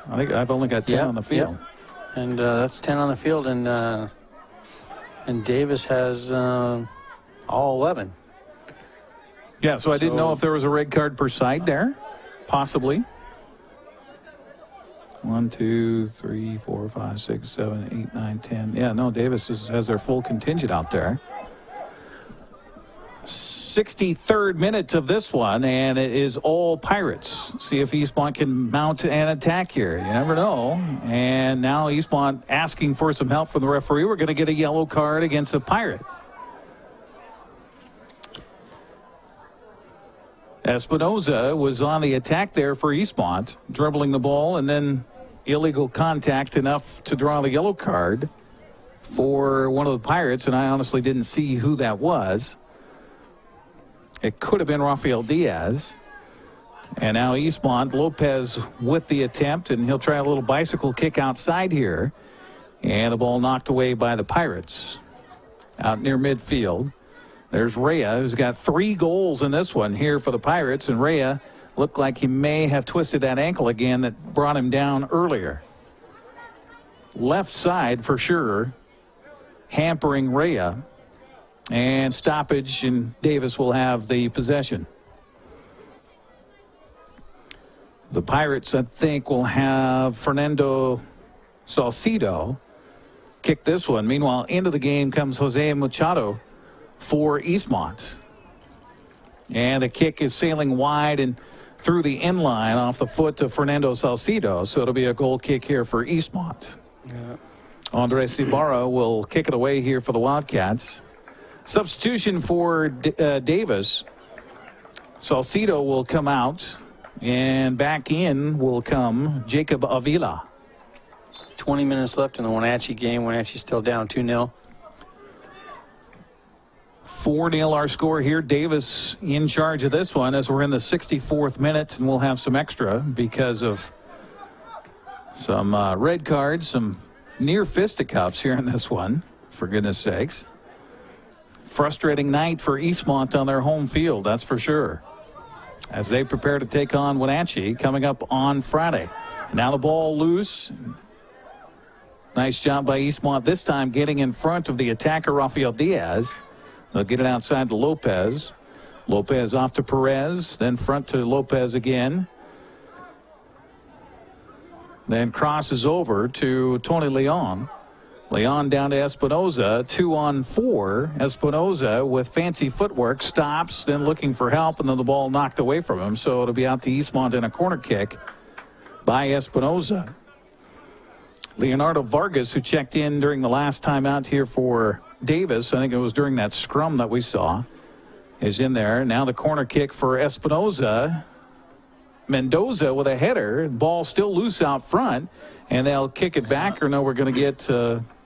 I think I've only got 10 on the field. Yep. And that's 10 on the field, and Davis has all 11. Yeah, so I didn't know if there was a red card per side there. Possibly. 1, 2, 3, 4, 5, 6, 7, 8, 9, 10. Yeah, no, Davis has their full contingent out there. 63rd minute of this one, and it is all Pirates. See if Eastmont can mount an attack here. You never know. And now Eastmont asking for some help from the referee. We're going to get a yellow card against a Pirate. Espinoza was on the attack there for Eastmont, dribbling the ball, and then illegal contact enough to draw the yellow card for one of the Pirates, and I honestly didn't see who that was. It could have been Rafael Diaz. And now Eastmont, Lopez with the attempt, and he'll try a little bicycle kick outside here. And the ball knocked away by the Pirates out near midfield. There's Rhea, who's got 3 goals in this one here for the Pirates. And Rhea looked like he may have twisted that ankle again that brought him down earlier. Left side for sure, hampering Rhea. And stoppage, and Davis will have the possession. The Pirates, I think, will have Fernando Salcido kick this one. Meanwhile, into the game comes Jose Machado for Eastmont. And the kick is sailing wide and through the inline off the foot of Fernando Salcido. So it'll be a goal kick here for Eastmont. Yeah. Andres Ibarra will kick it away here for the Wildcats. Substitution for Davis. Salcido will come out, and back in will come Jacob Avila. 20 minutes left in the Wenatchee game. Wenatchee still down 2-0. 4-0 our score here. Davis in charge of this one as we're in the 64th minute, and we'll have some extra because of some red cards, some near fisticuffs here in this one, for goodness sakes. Frustrating night for Eastmont on their home field, that's for sure, as they prepare to take on Wenatchee coming up on Friday. And now the ball loose. Nice job by Eastmont this time getting in front of the attacker Rafael Diaz. They'll get it outside to Lopez. Lopez off to Perez, then front to Lopez again. Then crosses over to Tony Leon. Leon down to Espinoza, 2-on-4. Espinoza with fancy footwork stops, then looking for help, and then the ball knocked away from him. So it'll be out to Eastmont in a corner kick by Espinoza. Leonardo Vargas, who checked in during the last time out here for Davis, I think it was during that scrum that we saw, is in there. Now the corner kick for Espinoza. Mendoza with a header. Ball still loose out front, and they'll kick it back, or no, we're going to get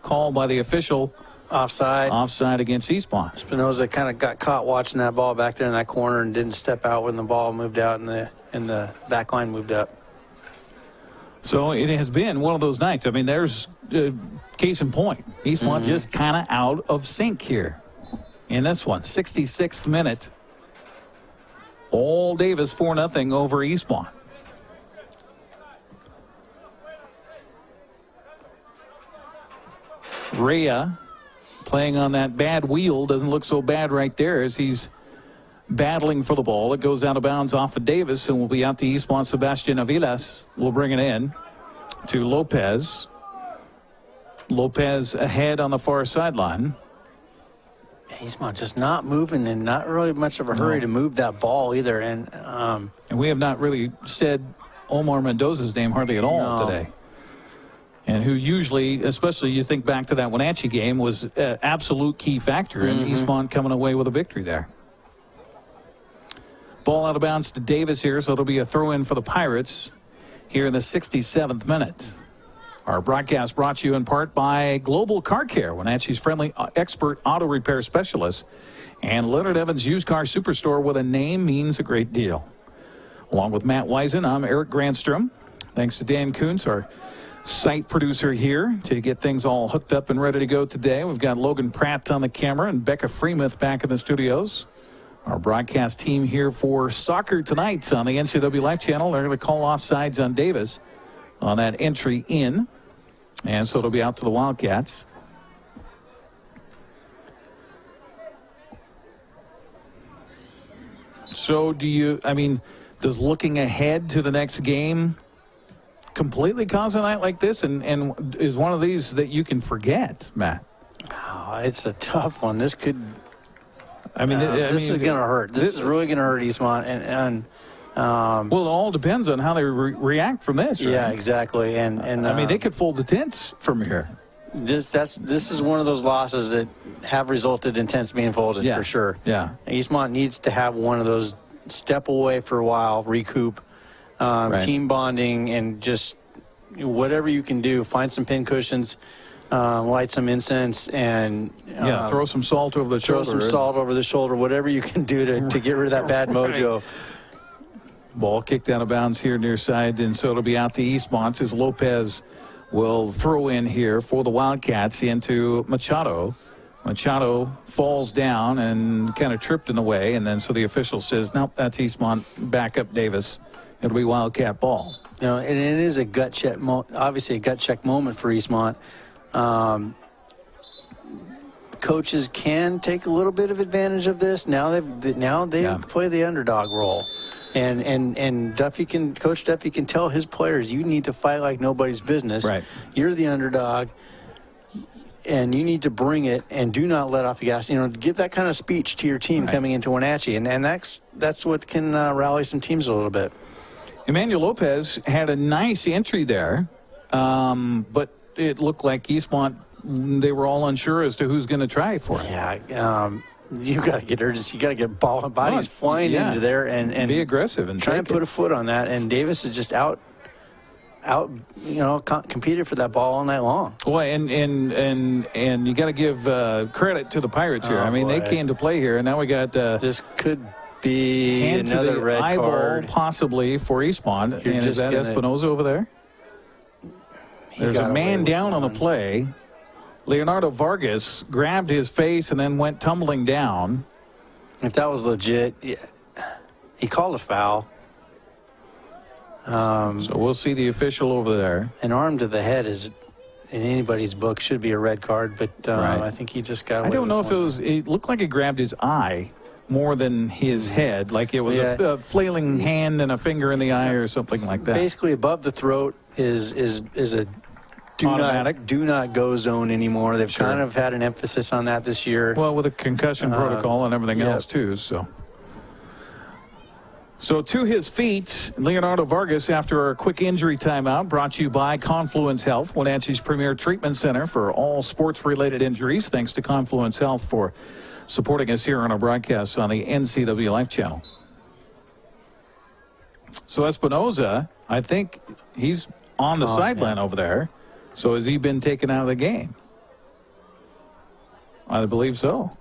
called by the official. Offside against Eastmont. Espinoza kind of got caught watching that ball back there in that corner and didn't step out when the ball moved out and the back line moved up. So it has been one of those nights. I mean, there's case in point. Eastmont just kind of out of sync here in this one. 66th minute. All Davis 4-0 over Eastmont. Rhea playing on that bad wheel. Doesn't look so bad right there as he's battling for the ball. It goes out of bounds off of Davis and will be out to Eastmont. Sebastian Avilas will bring it in to Lopez. Lopez ahead on the far sideline. Eastmont just not moving and not really much of a hurry to move that ball either. And we have not really said Omar Mendoza's name hardly at all today. And who usually, especially you think back to that Wenatchee game, was an absolute key factor in Eastmont coming away with a victory there. Ball out of bounds to Davis here, so it'll be a throw-in for the Pirates here in the 67th minute. Our broadcast brought to you in part by Global Car Care, Wenatchee's friendly expert auto repair specialist, and Leonard Evans Used Car Superstore, with a name means a great deal. Along with Matt Wiesen, I'm Eric Grandstrom. Thanks to Dan Kuntz, our site producer here, to get things all hooked up and ready to go today. We've got Logan Pratt on the camera and Becca Freemuth back in the studios. Our broadcast team here for soccer tonight on the NCW Life Channel. They're going to call offsides on Davis on that entry in. And so it'll be out to the Wildcats. So does looking ahead to the next game completely cause a night like this? And is one of these that you can forget, Matt? Oh, it's a tough one. This could... this is going to hurt. This is really going to hurt Eastmont. Well, it all depends on how they react from this, right? Yeah, exactly. And they could fold the tents from here. This is one of those losses that have resulted in tents being folded, for sure. Yeah. Eastmont needs to have one of those step away for a while, recoup, team bonding, and just whatever you can do. Find some pin cushions, light some incense, and throw some salt over the shoulder. Throw some salt over the shoulder. Whatever you can do to get rid of that bad mojo. Ball kicked out of bounds here near side, and so it'll be out to Eastmont as Lopez will throw in here for the Wildcats into Machado. Machado falls down and kind of tripped in the way, and then so the official says, nope, that's Eastmont. Back up Davis. It'll be Wildcat ball. And it is a gut check, obviously a gut check moment for Eastmont. Coaches can take a little bit of advantage of this. Now they play the underdog role. And Coach Duffy can tell his players, you need to fight like nobody's business. Right. You're the underdog, and you need to bring it, and do not let off the gas. Give that kind of speech to your team coming into Wenatchee, and that's what can rally some teams a little bit. Emmanuel Lopez had a nice entry there, but it looked like Eastmont, they were all unsure as to who's going to try for it. Yeah. You got to get urgency. You got to get bodies flying into there and be aggressive and try and put a foot on that. And Davis is just out. Competed for that ball all night long. Boy, and you got to give credit to the Pirates here. They came to play here, and now we got this could be another red card, possibly for Eastmont. And is that Espinoza over there? There's a man down on the play. Leonardo Vargas grabbed his face and then went tumbling down. If that was legit, he called a foul. So we'll see the official over there. An arm to the head is, in anybody's book, should be a red card, but I think he just got away. I don't know if it looked like it grabbed his eye more than his head, like it was a flailing hand and a finger in the eye or something like that. Basically, above the throat is a do not go zone anymore. They've kind of had an emphasis on that this year. Well, with a concussion protocol and everything else too. So to his feet, Leonardo Vargas after a quick injury timeout, brought to you by Confluence Health, Wenatchee's premier treatment center for all sports-related injuries. Thanks to Confluence Health for supporting us here on our broadcasts on the NCW Life Channel. So Espinoza, I think he's on the sideline over there. So has he been taken out of the game? I believe so.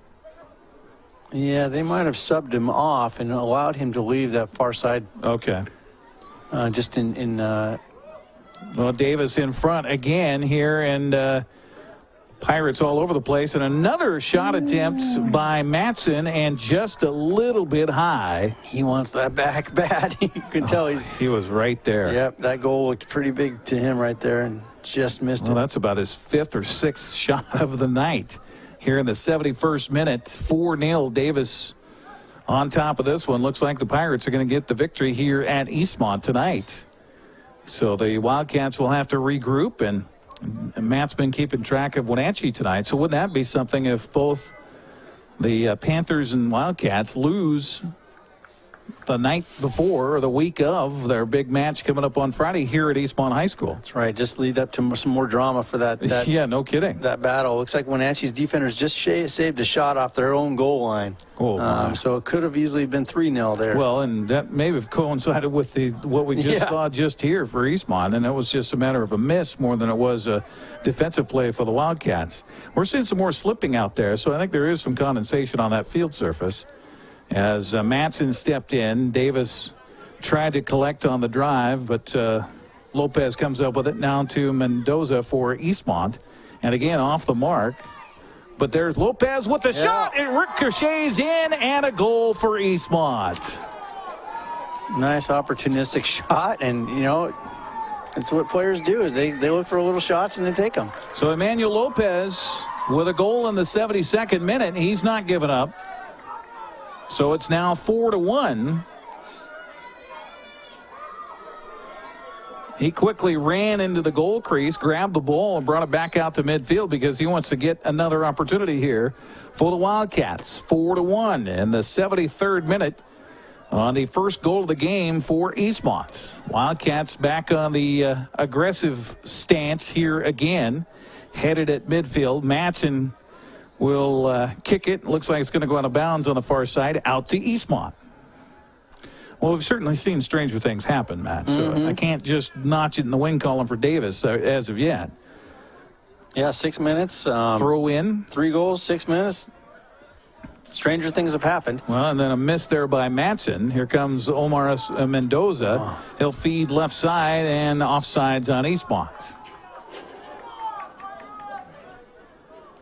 Yeah, they might have subbed him off and allowed him to leave that far side. Okay. Just in well, Davis in front again here, and Pirates all over the place. And another shot attempt by Matson, and just a little bit high. He wants that back bad. You can tell he was right there. Yep, that goal looked pretty big to him right there, and just missed it. That's about his 5th or 6th shot of the night. Here in the 71st minute, 4-0, Davis on top of this one. Looks like the Pirates are going to get the victory here at Eastmont tonight. So the Wildcats will have to regroup, and Matt's been keeping track of Wenatchee tonight. So wouldn't that be something if both the Panthers and Wildcats lose the night before or the week of their big match coming up on Friday here at Eastmont High School. That's right. Just lead up to some more drama for that yeah, no kidding. That battle. Looks like Wenatchee's defenders just saved a shot off their own goal line. So it could have easily been 3-0 there. Well, and that may have coincided with what we just saw just here for Eastmont, and it was just a matter of a miss more than it was a defensive play for the Wildcats. We're seeing some more slipping out there, so I think there is some condensation on that field surface. As Matson stepped in, Davis tried to collect on the drive, but Lopez comes up with it now to Mendoza for Eastmont. And again, off the mark. But there's Lopez with the shot. It ricochets in, and a goal for Eastmont. Nice opportunistic shot, and, you know, that's what players do is they look for little shots and they take them. So Emmanuel Lopez with a goal in the 72nd minute. He's not giving up. So it's now 4-1. He quickly ran into the goal crease, grabbed the ball, and brought it back out to midfield because he wants to get another opportunity here for the Wildcats. 4-1 in the 73rd minute on the first goal of the game for Eastmont. Wildcats back on the aggressive stance here again, headed at midfield. Matson will kick it. Looks like it's going to go out of bounds on the far side, out to Eastmont. Well, we've certainly seen stranger things happen, Matt. So I can't just notch it in the win column for Davis as of yet. Yeah, 6 minutes. Throw in. 3 goals, 6 minutes. Stranger things have happened. Well, and then a miss there by Matson. Here comes Omar Mendoza. He'll feed left side and offsides on Eastmont.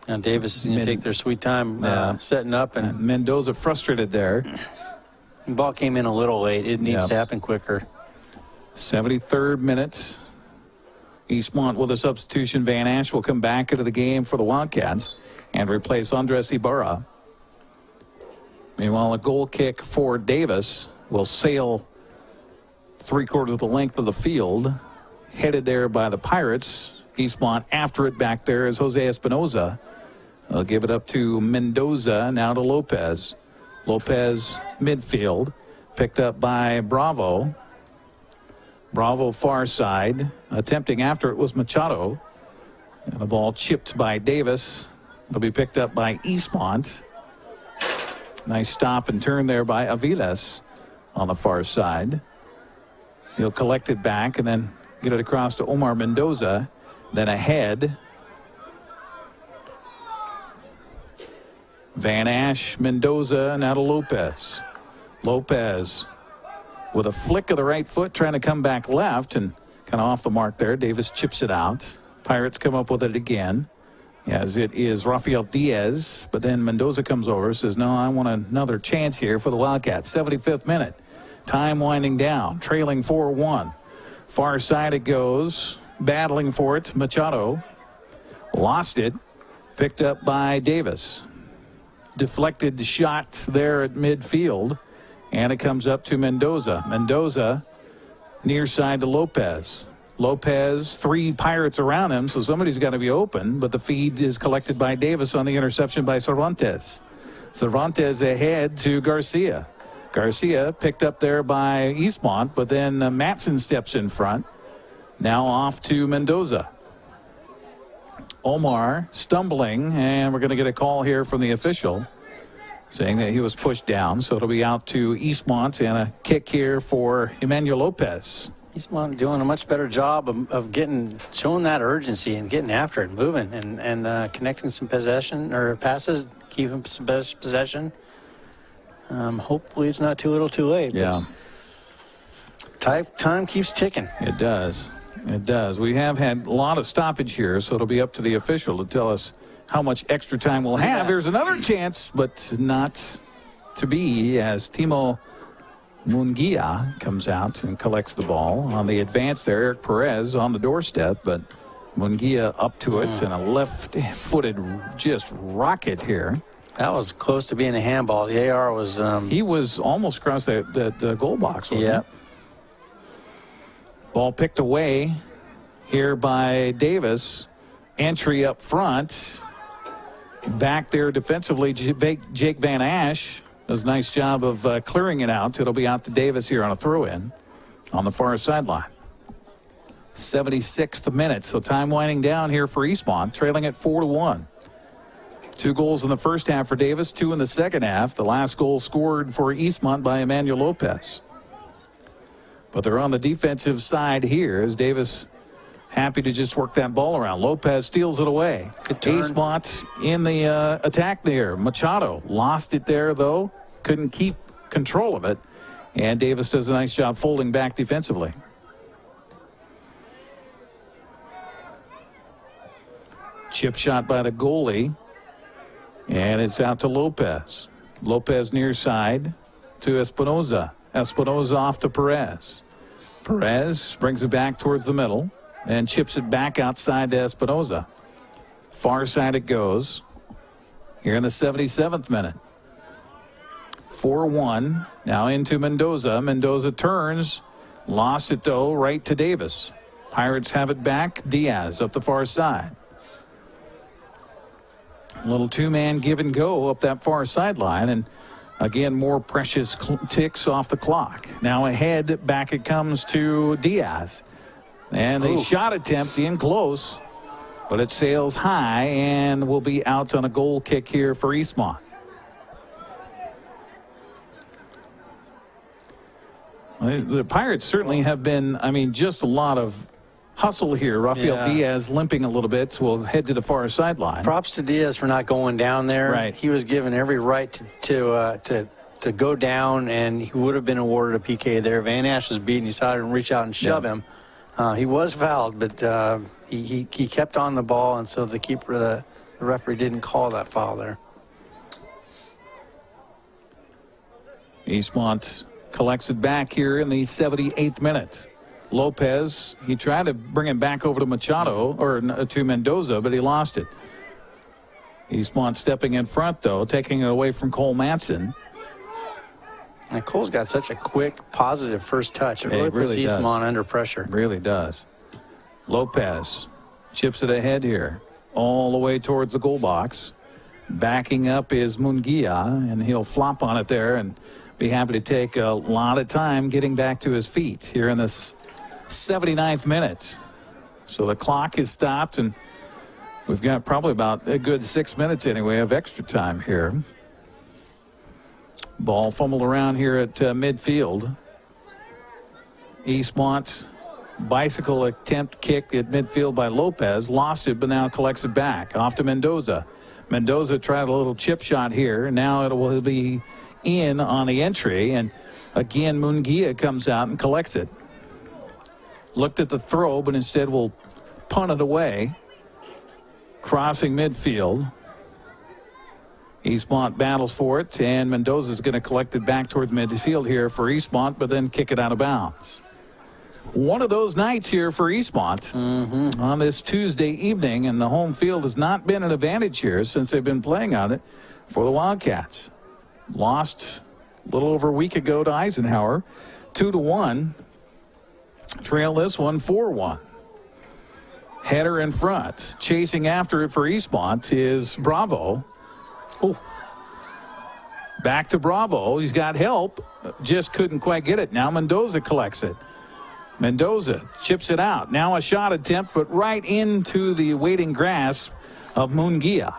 And Davis is going to take their sweet time setting up. And Mendoza frustrated there. The ball came in a little late. It needs to happen quicker. 73rd minute. Eastmont with a substitution. Van Ash will come back into the game for the Wildcats and replace Andres Ibarra. Meanwhile, a goal kick for Davis will sail 3/4 of the length of the field. Headed there by the Pirates. Eastmont after it back there is Jose Espinoza. They'll give it up to Mendoza, now to Lopez. Lopez midfield, picked up by Bravo. Bravo far side, attempting after it was Machado. And the ball chipped by Davis. It'll be picked up by Eastmont. Nice stop and turn there by Aviles on the far side. He'll collect it back and then get it across to Omar Mendoza. Then ahead. Van Ash, Mendoza, now to Lopez. Lopez with a flick of the right foot trying to come back left and kind of off the mark there. Davis chips it out. Pirates come up with it again. As it is Rafael Diaz, but then Mendoza comes over, says, no, I want another chance here for the Wildcats. 75th minute. Time winding down, trailing 4-1. Far side it goes. Battling for it, Machado. Lost it. Picked up by Davis. Deflected shot there at midfield. And it comes up to Mendoza. Mendoza near side to Lopez. Lopez, 3 Pirates around him, so somebody's got to be open. But the feed is collected by Davis on the interception by Cervantes. Cervantes ahead to Garcia. Garcia picked up there by Eastmont, but then Matson steps in front. Now off to Mendoza. Omar stumbling, and we're going to get a call here from the official saying that he was pushed down. So it'll be out to Eastmont and a kick here for Emmanuel Lopez. Eastmont doing a much better job of showing that urgency and getting after it, moving and connecting some possession or passes, keeping some possession. Hopefully it's not too little too late. Yeah. Time keeps ticking. It does. It does. We have had a lot of stoppage here, so it'll be up to the official to tell us how much extra time we'll have. There's another chance, but not to be, as Timo Munguia comes out and collects the ball. On the advance there, Eric Perez on the doorstep, but Munguia up to it and a left-footed just rocket here. That was close to being a handball. The AR was... he was almost across the goal box, wasn't he? Ball picked away here by Davis. Entry up front. Back there defensively, Jake Van Ash does a nice job of clearing it out. It'll be out to Davis here on a throw-in on the far sideline. 76th minute, so time winding down here for Eastmont, trailing at 4-1. 2 goals in the first half for Davis, 2 in the second half. The last goal scored for Eastmont by Emmanuel Lopez. But they're on the defensive side here as Davis happy to just work that ball around. Lopez steals it away. Eastmont in the attack there. Machado lost it there, though. Couldn't keep control of it. And Davis does a nice job folding back defensively. Chip shot by the goalie. And it's out to Lopez. Lopez near side to Espinoza. Espinoza off to Perez. Perez brings it back towards the middle and chips it back outside to Espinoza. Far side it goes here in the 77th minute. 4-1. Now into Mendoza. Mendoza turns. Lost it, though, right to Davis. Pirates have it back. Diaz up the far side. A little 2-man give and go up that far sideline, and again, more precious ticks off the clock. Now ahead, back it comes to Diaz. And a shot attempt in close, but it sails high and will be out on a goal kick here for Eastmont. The Pirates certainly have been, just a lot of hustle here. Rafael Diaz limping a little bit, so we'll head to the far sideline. Props to Diaz for not going down there. Right. He was given every right to go down, and he would have been awarded a PK there. Van Ash was beaten. He saw him reach out and shove him. He was fouled, but he kept on the ball, and so the keeper, the referee didn't call that foul there. Eastmont collects it back here in the 78th minute. Lopez, he tried to bring him back over to Machado, or to Mendoza, but he lost it. Eastmont stepping in front, though, taking it away from Cole Manson. And Cole's got such a quick, positive first touch. It really puts Eastmont under pressure. Really does. Lopez chips it ahead here, all the way towards the goal box. Backing up is Munguia, and he'll flop on it there and be happy to take a lot of time getting back to his feet here in this 79th minute. So the clock is stopped, and we've got probably about a good 6 minutes anyway of extra time here. Ball fumbled around here at midfield. Eastmont's bicycle attempt kick at midfield by Lopez. Lost it, but now collects it back. Off to Mendoza. Mendoza tried a little chip shot here. Now it will be in on the entry, and again Munguia comes out and collects it. Looked at the throw, but instead will punt it away. Crossing midfield. Eastmont battles for it, and Mendoza's going to collect it back towards midfield here for Eastmont, but then kick it out of bounds. One of those nights here for Eastmont on this Tuesday evening, and the home field has not been an advantage here since they've been playing on it for the Wildcats. Lost a little over a week ago to Eisenhower, 2-1. Trail this one 4-1. Header in front. Chasing after it for Eastmont is Bravo. Back to Bravo. He's got help. Just couldn't quite get it. Now Mendoza collects it. Mendoza chips it out. Now a shot attempt, but right into the waiting grasp of Munguia.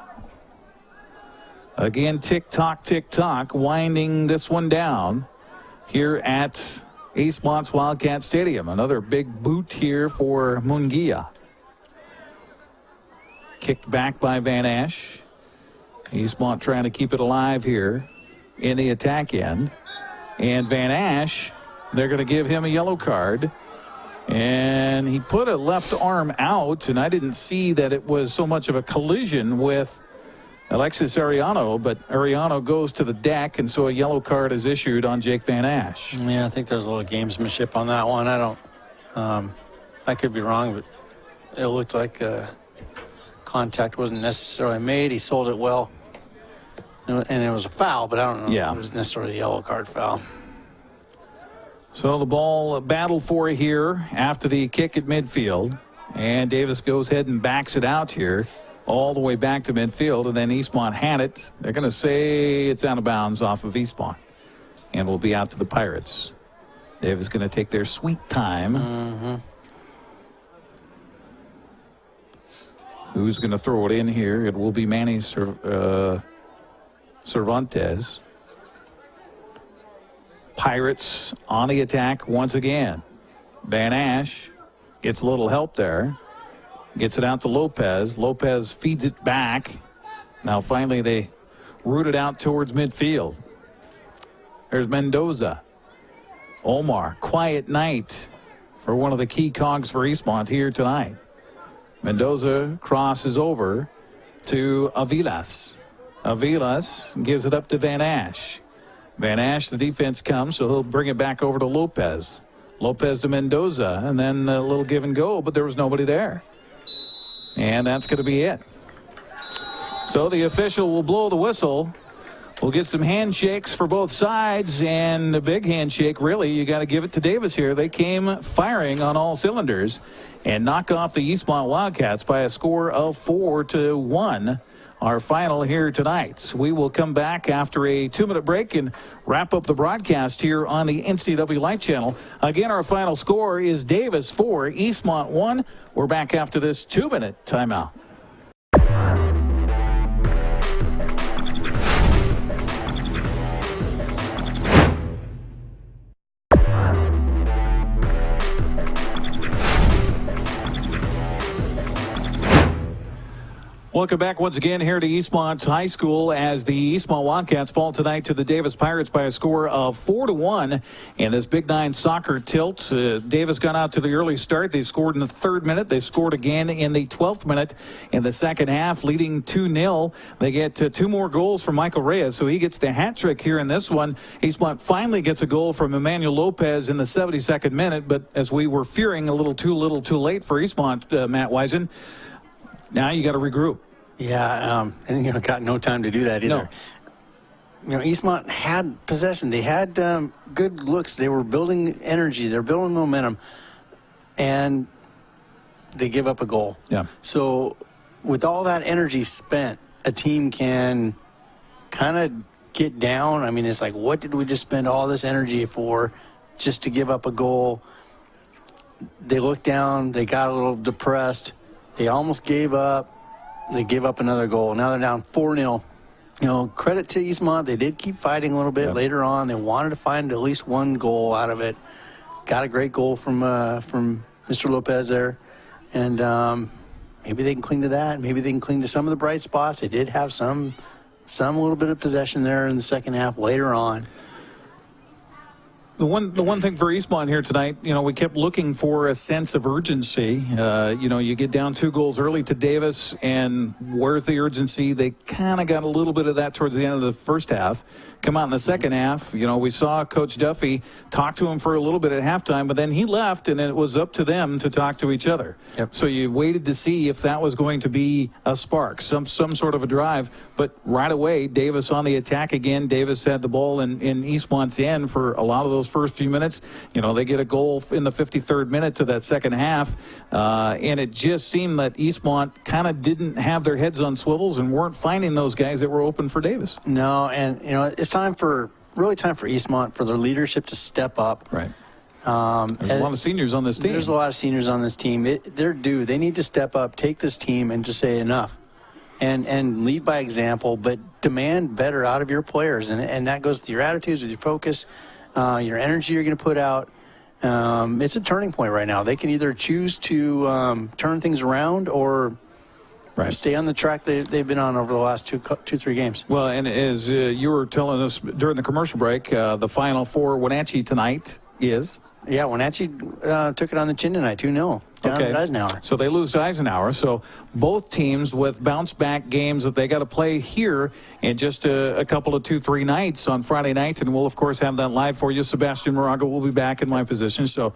Again, tick-tock, winding this one down here at Eastmont's Wildcat Stadium. Another big boot here for Munguia. Kicked back by Van Ash. Eastmont trying to keep it alive here in the attack end. And Van Ash, they're going to give him a yellow card. And he put a left arm out, and I didn't see that it was so much of a collision with Alexis Arellano, but Arellano goes to the deck, and so a yellow card is issued on Jake Van Ash. Yeah, I think there's a little gamesmanship on that one. I could be wrong, but it looked like contact wasn't necessarily made. He sold it well, and it was a foul, but I don't know if it was necessarily a yellow card foul. So the ball battled for here after the kick at midfield, and Davis goes ahead and backs it out here all the way back to midfield, and then Eastmont had it. They're going to say it's out of bounds off of Eastmont, and will be out to the Pirates. Davis going to take their sweet time. Who's going to throw it in here? It will be Manny Cervantes. Pirates on the attack once again. Van Ash gets a little help there. Gets it out to Lopez. Lopez feeds it back. Now finally they root it out towards midfield. There's Mendoza. Omar, quiet night for one of the key cogs for Eastmont here tonight. Mendoza crosses over to Avilas. Avilas gives it up to Van Ash. Van Ash, the defense comes, so he'll bring it back over to Lopez. Lopez to Mendoza, and then a little give and go, but there was nobody there. And that's going to be it. So the official will blow the whistle. We'll get some handshakes for both sides, and the big handshake, really, you got to give it to Davis here. They came firing on all cylinders and knock off the Eastmont Wildcats by a score of 4-1. Our final here tonight. We will come back after a 2-minute break and wrap up the broadcast here on the NCW Life Channel. Again, our final score is Davis 4, Eastmont 1. We're back after this 2-minute timeout. Welcome back once again here to Eastmont High School as the Eastmont Wildcats fall tonight to the Davis Pirates by a score of 4-1 in this Big Nine soccer tilt. Davis got out to the early start. They scored in the 3rd minute. They scored again in the 12th minute in the second half, leading 2-0. They get 2 more goals from Michael Reyes, so he gets the hat trick here in this one. Eastmont finally gets a goal from Emmanuel Lopez in the 72nd minute, but as we were fearing, a little too late for Eastmont, Matt Wisen. Now you got to regroup. Yeah, and got no time to do that either. No. Eastmont had possession. They had good looks. They were building energy. They're building momentum, and they give up a goal. Yeah. So with all that energy spent, a team can kind of get down. I mean, it's like, what did we just spend all this energy for just to give up a goal? They looked down. They got a little depressed. They almost gave up. They gave up another goal. Now they're down 4-0. Credit to Eastmont. They did keep fighting a little bit later on. They wanted to find at least one goal out of it. Got a great goal from Mr. Lopez there. And maybe they can cling to that. Maybe they can cling to some of the bright spots. They did have some little bit of possession there in the second half later on. The one thing for Eastmont here tonight, we kept looking for a sense of urgency. You get down 2 goals early to Davis, and where's the urgency? They kind of got a little bit of that towards the end of the first half. Come out in the second half, we saw Coach Duffy talk to him for a little bit at halftime, but then he left, and it was up to them to talk to each other. Yep. So you waited to see if that was going to be a spark, some sort of a drive. But right away, Davis on the attack again. Davis had the ball in Eastmont's end for a lot of those first few minutes. They get a goal in the 53rd minute to that second half, and it just seemed that Eastmont kind of didn't have their heads on swivels and weren't finding those guys that were open for Davis. No, and it's time for Eastmont, for their leadership to step up. Right. There's a lot of seniors on this team. There's a lot of seniors on this team. They're due. They need to step up, take this team, and just say enough. And lead by example, but demand better out of your players. And that goes with your attitudes, with your focus, your energy you're going to put out. It's a turning point right now. They can either choose to turn things around or stay on the track they've been on over the last 2-3 games. Well, and as you were telling us during the commercial break, the final for Wenatchee tonight is? Yeah, Wenatchee took it on the chin tonight, 2-0. Down at Eisenhower. So they lose to Eisenhower. So both teams with bounce-back games that they got to play here in just a couple of 2-3 nights on Friday night. And we'll, of course, have that live for you. Sebastian Moraga will be back in my position. So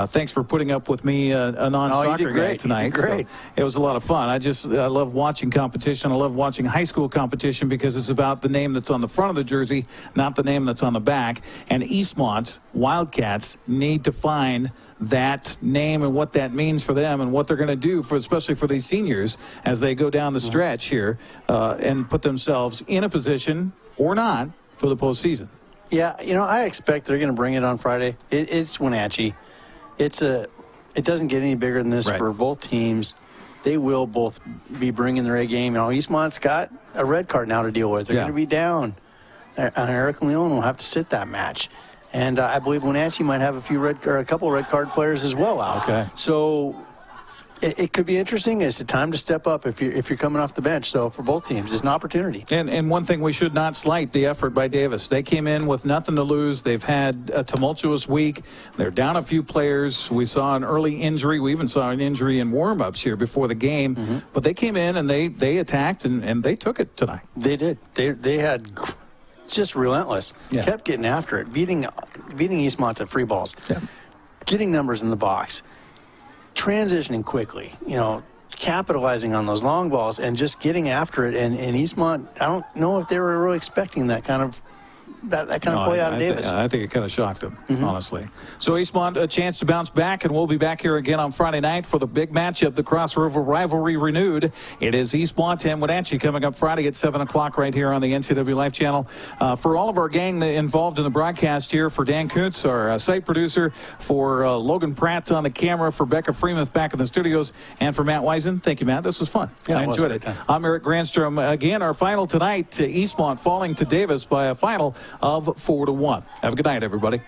thanks for putting up with me, a non-soccer guy tonight. You did great. So it was a lot of fun. I love watching competition. I love watching high school competition because it's about the name that's on the front of the jersey, not the name that's on the back. And Eastmont Wildcats need to find that name and what that means for them and what they're going to do, especially for these seniors as they go down the stretch here and put themselves in a position or not for the postseason. Yeah, I expect they're going to bring it on Friday. It's Wenatchee. It doesn't get any bigger than this for both teams. They will both be bringing their A game. Eastmont's got a red card now to deal with. They're going to be down. Eric Leon will have to sit that match. And I believe Wenatchee might have a couple of red card players as well out. Okay. So it could be interesting. It's a time to step up if you're coming off the bench. So for both teams, it's an opportunity. And one thing we should not slight, the effort by Davis. They came in with nothing to lose. They've had a tumultuous week. They're down a few players. We saw an early injury. We even saw an injury in warm-ups here before the game. But they came in and they attacked and they took it tonight. They did. They had just relentless. Kept getting after it, beating Eastmont to free balls, getting numbers in the box, transitioning quickly, capitalizing on those long balls and just getting after it. And Eastmont, I don't know if they were really expecting that kind of play out of Davis. I think it kind of shocked them, honestly. So Eastmont, a chance to bounce back, and we'll be back here again on Friday night for the big matchup, the Cross River rivalry renewed. It is Eastmont and Wenatchee coming up Friday at 7 o'clock right here on the NCW Life Channel. For all of our gang involved in the broadcast here, for Dan Kuntz, our site producer, for Logan Pratt on the camera, for Becca Freemuth back in the studios, and for Matt Wiesen. Thank you, Matt. This was fun. I enjoyed it. I'm Eric Granstrom. Again, our final tonight, Eastmont falling to Davis by a final of 4-1. Have a good night, everybody.